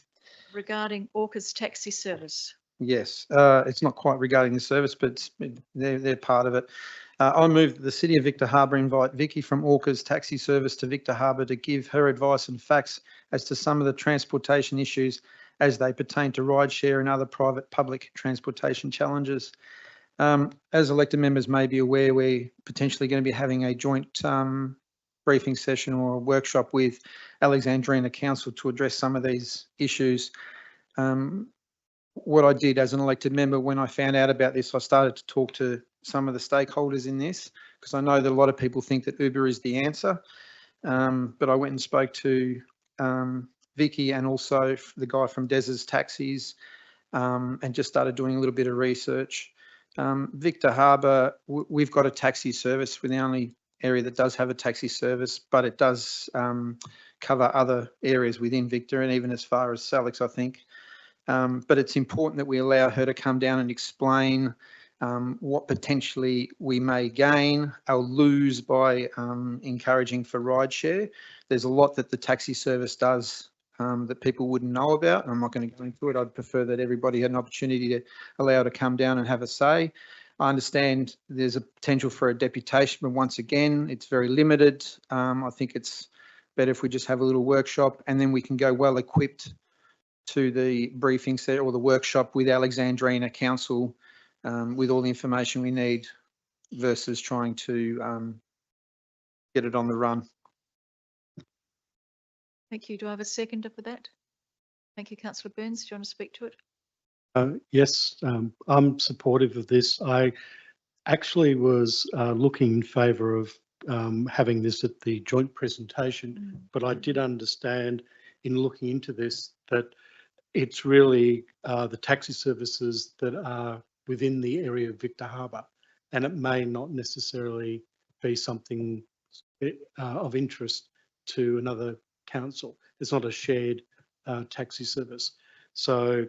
Regarding Orca's taxi service. Yes, it's not quite regarding the service, but they're part of it. I move that the City of Victor Harbour invite Vicky from Orca's taxi service to Victor Harbour to give her advice and facts as to some of the transportation issues as they pertain to rideshare and other private public transportation challenges. As elected members may be aware, we're potentially going to be having a joint briefing session or a workshop with Alexandrina Council to address some of these issues. What I did as an elected member, when I found out about this, I started to talk to some of the stakeholders in this, because I know that a lot of people think that Uber is the answer. But I went and spoke to Vicky and also the guy from Des's Taxis, and just started doing a little bit of research. Victor Harbour, we've got a taxi service. We're the only area that does have a taxi service, but it does cover other areas within Victor and even as far as Salix, I think. But it's important that we allow her to come down and explain what potentially we may gain or lose by encouraging for rideshare. There's a lot that the taxi service does that people wouldn't know about. I'm not going to go into it. I'd prefer that everybody had an opportunity to allow her to come down and have a say. I understand there's a potential for a deputation, but once again, it's very limited. I think it's better if we just have a little workshop and then we can go well equipped to the briefing set or the workshop with Alexandrina Council with all the information we need versus trying to get it on the run. Thank you. Do I have a seconder for that? Thank you, Councillor Burns. Do you want to speak to it? Yes, I'm supportive of this. I actually was looking in favour of having this at the joint presentation, but I did understand in looking into this that it's really the taxi services that are within the area of Victor Harbour, and it may not necessarily be something of interest to another council. It's not a shared taxi service. So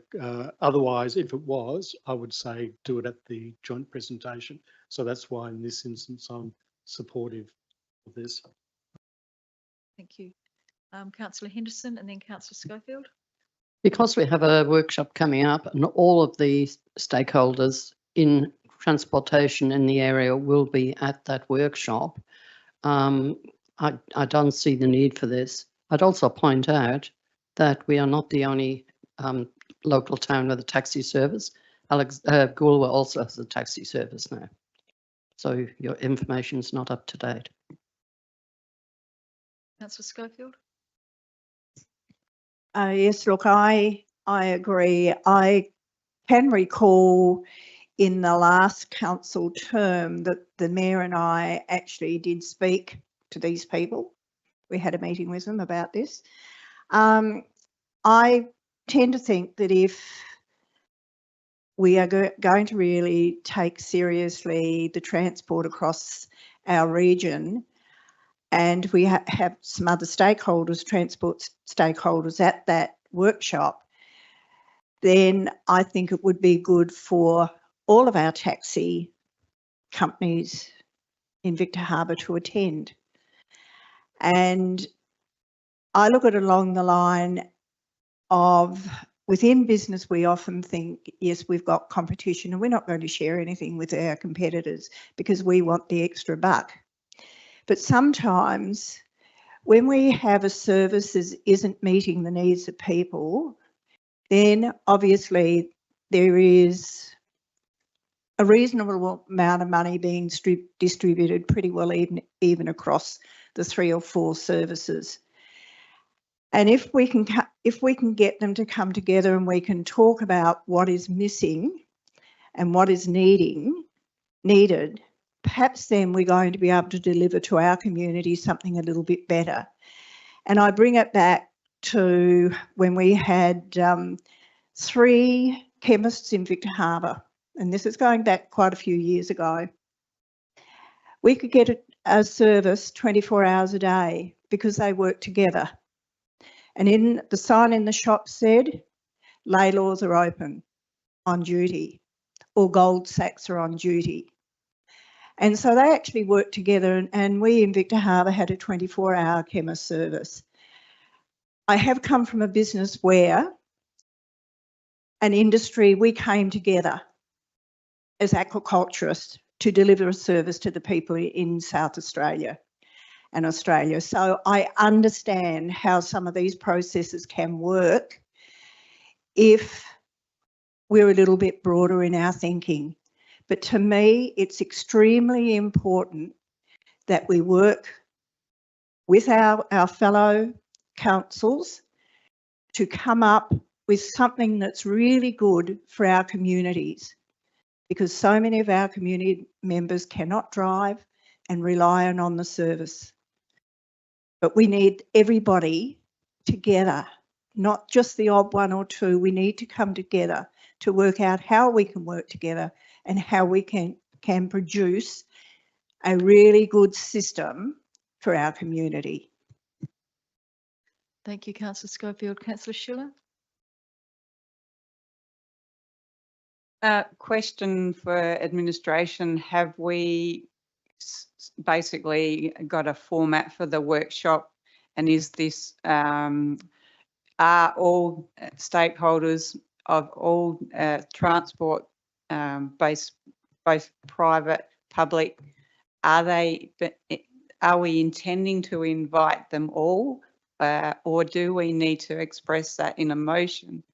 otherwise, if it was, I would say do it at the joint presentation. So that's why in this instance, I'm supportive of this. Thank you. Councillor Henderson and then Councillor Schofield. Because we have a workshop coming up and all of the stakeholders in transportation in the area will be at that workshop, I don't see the need for this. I'd also point out that we are not the only local town with a taxi service. Goolwa also has a taxi service now. So your information is not up to date. Councillor Schofield. Yes, look, I agree. I can recall in the last council term that the mayor and I actually did speak to these people. We had a meeting with them about this. I tend to think that if we are going to really take seriously the transport across our region, and we have some other stakeholders, transport stakeholders at that workshop, then I think it would be good for all of our taxi companies in Victor Harbour to attend. And I look at it along the line of within business, we often think, yes, we've got competition and we're not going to share anything with our competitors because we want the extra buck. But sometimes when we have a service that isn't meeting the needs of people, then obviously there is a reasonable amount of money being distributed pretty well even across the 3 or 4 services. And if we can get them to come together and we can talk about what is missing and what is needed, perhaps then we're going to be able to deliver to our community something a little bit better. And I bring it back to when we had 3 chemists in Victor Harbour, and this is going back quite a few years ago. We could get a service 24 hours a day because they worked together. And in the sign in the shop said, lay laws are open on duty, or gold sacks are on duty. And so they actually worked together, and we in Victor Harbour had a 24-hour chemist service. I have come from a business where an industry, we came together as aquaculturists to deliver a service to the people in South Australia and Australia. So I understand how some of these processes can work if we're a little bit broader in our thinking. But to me, it's extremely important that we work with our fellow councils to come up with something that's really good for our communities, because so many of our community members cannot drive and rely on the service. But we need everybody together not just the odd one or two. We need to come together to work out how we can work together and how we can produce a really good system for our community. Thank you, Councillor Schofield. Councillor Schiller? Question for administration. Have we basically got a format for the workshop? And is this, are all stakeholders of all transport, both private, public, are we intending to invite them all, or do we need to express that in a motion?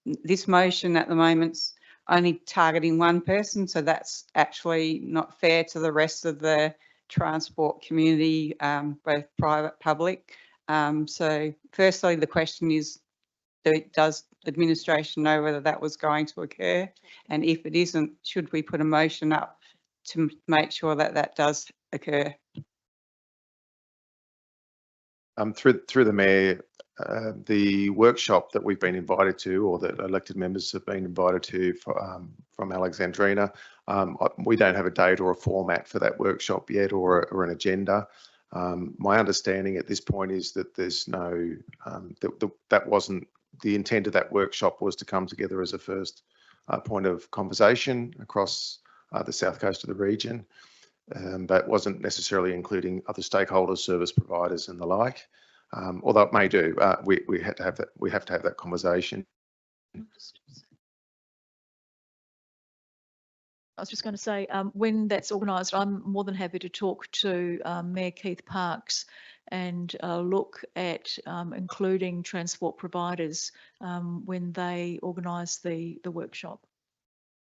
This motion at the moment's only targeting one person, so that's actually not fair to the rest of the transport community, both private, public. So firstly, the question is, does administration know whether that was going to occur? And if it isn't, should we put a motion up to make sure that that does occur? Through the Mayor, the workshop that we've been invited to, or that elected members have been invited to from Alexandrina, we don't have a date or a format for that workshop yet, or an agenda. My understanding at this point is that there's no, that wasn't the intent of that workshop, was to come together as a first point of conversation across the south coast of the region. But wasn't necessarily including other stakeholders, service providers and the like. Although it may do, we have to have that. We have to have that conversation. I was just going to say, when that's organised, I'm more than happy to talk to Mayor Keith Parks and look at including transport providers when they organise the workshop.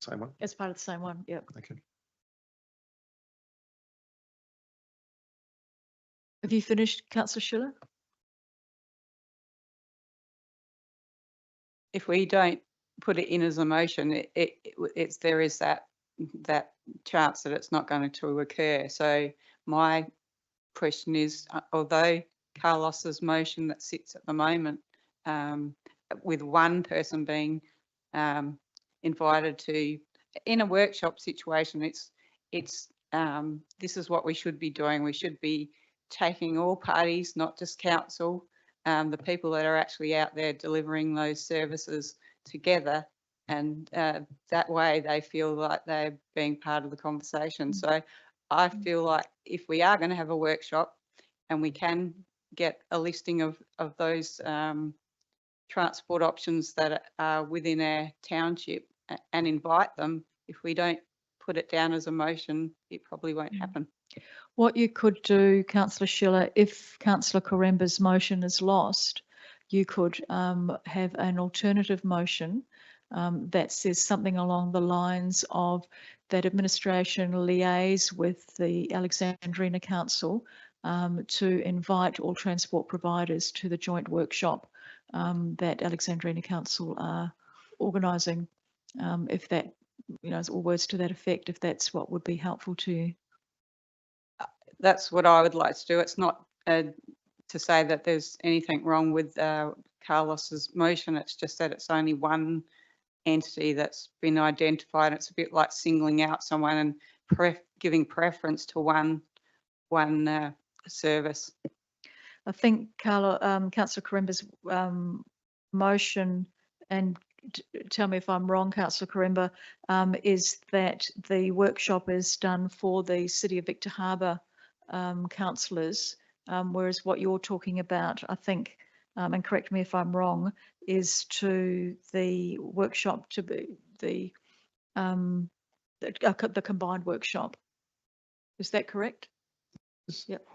Same one. As part of the same one, yep. Okay. Have you finished, Councillor Schiller? If we don't put it in as a motion, there is that chance that it's not going to occur. So my question is, although Carlos's motion that sits at the moment, with one person being invited to, in a workshop situation, this is what we should be doing. We should be taking all parties, not just council, the people that are actually out there delivering those services together, and that way they feel like they're being part of the conversation. So I feel like if we are going to have a workshop and we can get a listing of those transport options that are within our township and invite them, if we don't put it down as a motion, it probably won't happen. What you could do, Councillor Schiller, if Councillor Quaremba's motion is lost, you could have an alternative motion that says something along the lines of that administration liaise with the Alexandrina Council to invite all transport providers to the joint workshop that Alexandrina Council are organising. If that, or words to that effect, if that's what would be helpful to you. That's what I would like to do. It's not to say that there's anything wrong with Carlos's motion. It's just that it's only one entity that's been identified. It's a bit like singling out someone and giving preference to one service. I think Councillor Quaremba's motion, and tell me if I'm wrong, Councillor Quaremba, is that the workshop is done for the City of Victor Harbor councillors, whereas what you're talking about, I think, and correct me if I'm wrong, is to the workshop to be the combined workshop. Is that correct? Yep.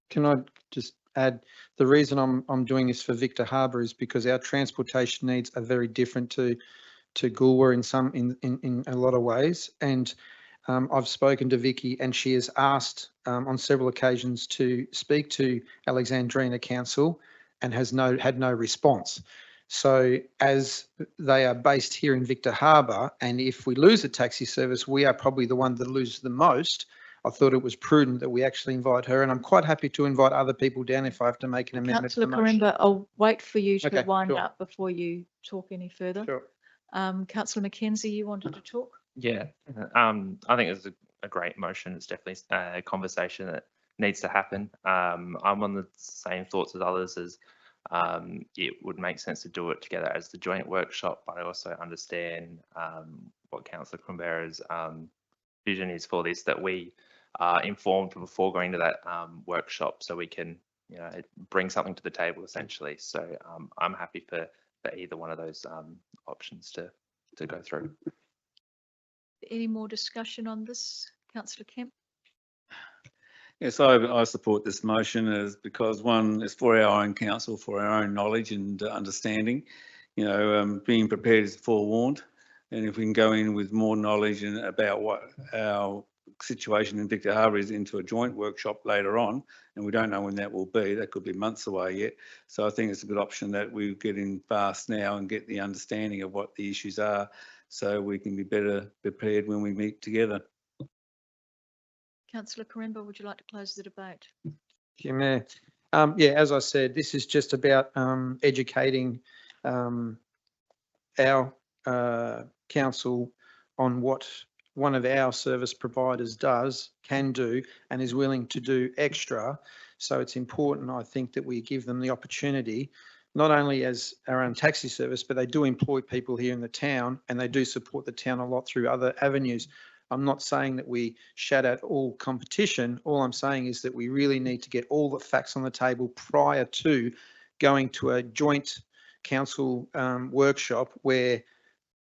Can I just add, the reason I'm doing this for Victor Harbor is because our transportation needs are very different to Goolwa in a lot of ways, and I've spoken to Vicky and she has asked on several occasions to speak to Alexandrina Council and has had no response. So as they are based here in Victor Harbor, and if we lose a taxi service, we are probably the one that loses the most. I thought it was prudent that we actually invite her, and I'm quite happy to invite other people down if I have to make an amendment. to Councillor the motion. Quaremba, I'll wait for you to Okay, wind sure. up before you talk any further. Sure. Councillor Mackenzie, you wanted to talk? Yeah, I think it's a great motion. It's definitely a conversation that needs to happen. I'm on the same thoughts as others as it would make sense to do it together as the joint workshop, but I also understand what Councillor Quaremba's vision is for this, that we are informed before going to that workshop so we can, you know, bring something to the table essentially. So I'm happy for either one of those options to go through. Any more discussion on this, Councillor Kemp? Yes, I support this motion as because one is for our own council, for our own knowledge and understanding. You know, being prepared is forewarned, and if we can go in with more knowledge and about what our situation in Victor Harbour is into a joint workshop later on, and we don't know when that will be. That could be months away yet. So I think it's a good option that we get in fast now and get the understanding of what the issues are, so we can be better prepared when we meet together. Councillor Quaremba, would you like to close the debate? Thank you, Mayor. Yeah, as I said, this is just about educating our council on what one of our service providers can do and is willing to do extra. So it's important, I think, that we give them the opportunity, not only as our own taxi service, but they do employ people here in the town and they do support the town a lot through other avenues. I'm not saying that we shut out all competition. All I'm saying is that we really need to get all the facts on the table prior to going to a joint council workshop where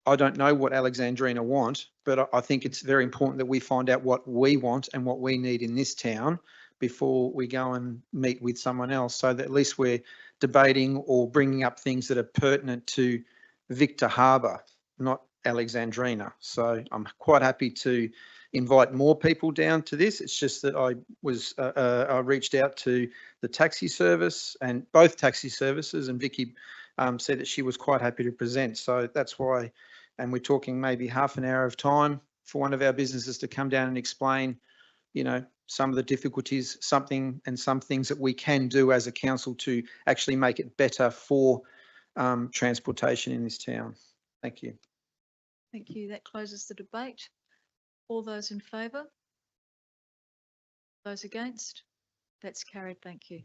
I don't know what Alexandrina want, but I think it's very important that we find out what we want and what we need in this town before we go and meet with someone else, so that at least we're debating or bringing up things that are pertinent to Victor Harbour, not Alexandrina. So I'm quite happy to invite more people down to this. It's just that I reached out to the taxi service and both taxi services, and Vicky said that she was quite happy to present. So that's why, and we're talking maybe half an hour of time for one of our businesses to come down and explain, you know, some of the difficulties, some things that we can do as a council to actually make it better for transportation in this town. Thank you. Thank you. That closes the debate. All those in favour? Those against? That's carried. Thank you.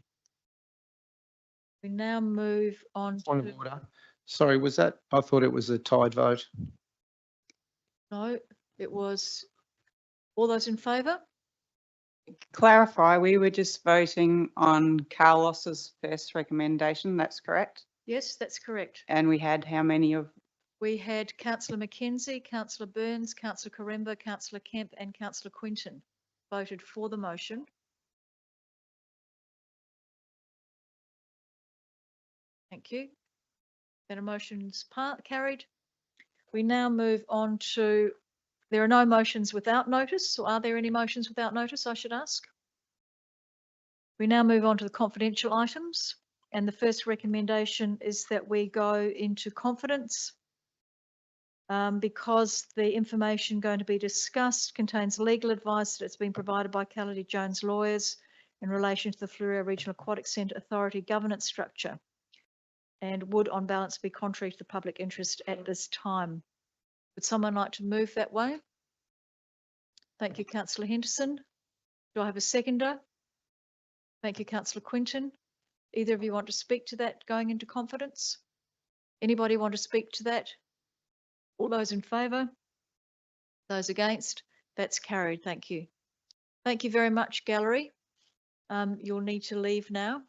We now move on Point to... of order. Sorry, was that? I thought it was a tied vote. No, it was all those in favour? Clarify, we were just voting on Carlos's first recommendation, that's correct? Yes, that's correct. And we had how many of? We had Councillor Mackenzie, Councillor Burns, Councillor Quaremba, Councillor Kemp and Councillor Quinton voted for the motion. Thank you. That motion's carried. We now move on to, there are no motions without notice, or are there any motions without notice, I should ask? We now move on to the confidential items, and the first recommendation is that we go into confidence because the information going to be discussed contains legal advice that has been provided by Callity Jones lawyers in relation to the Fleurieu Regional Aquatic Centre Authority governance structure, and would on balance be contrary to the public interest at this time. Would someone like to move that way? Thank you, Councillor Henderson. Do I have a seconder? Thank you, Councillor Quinton. Either of you want to speak to that going into confidence? Anybody want to speak to that? All those in favour? Those against? That's carried. Thank you. Thank you very much, Gallery. You'll need to leave now.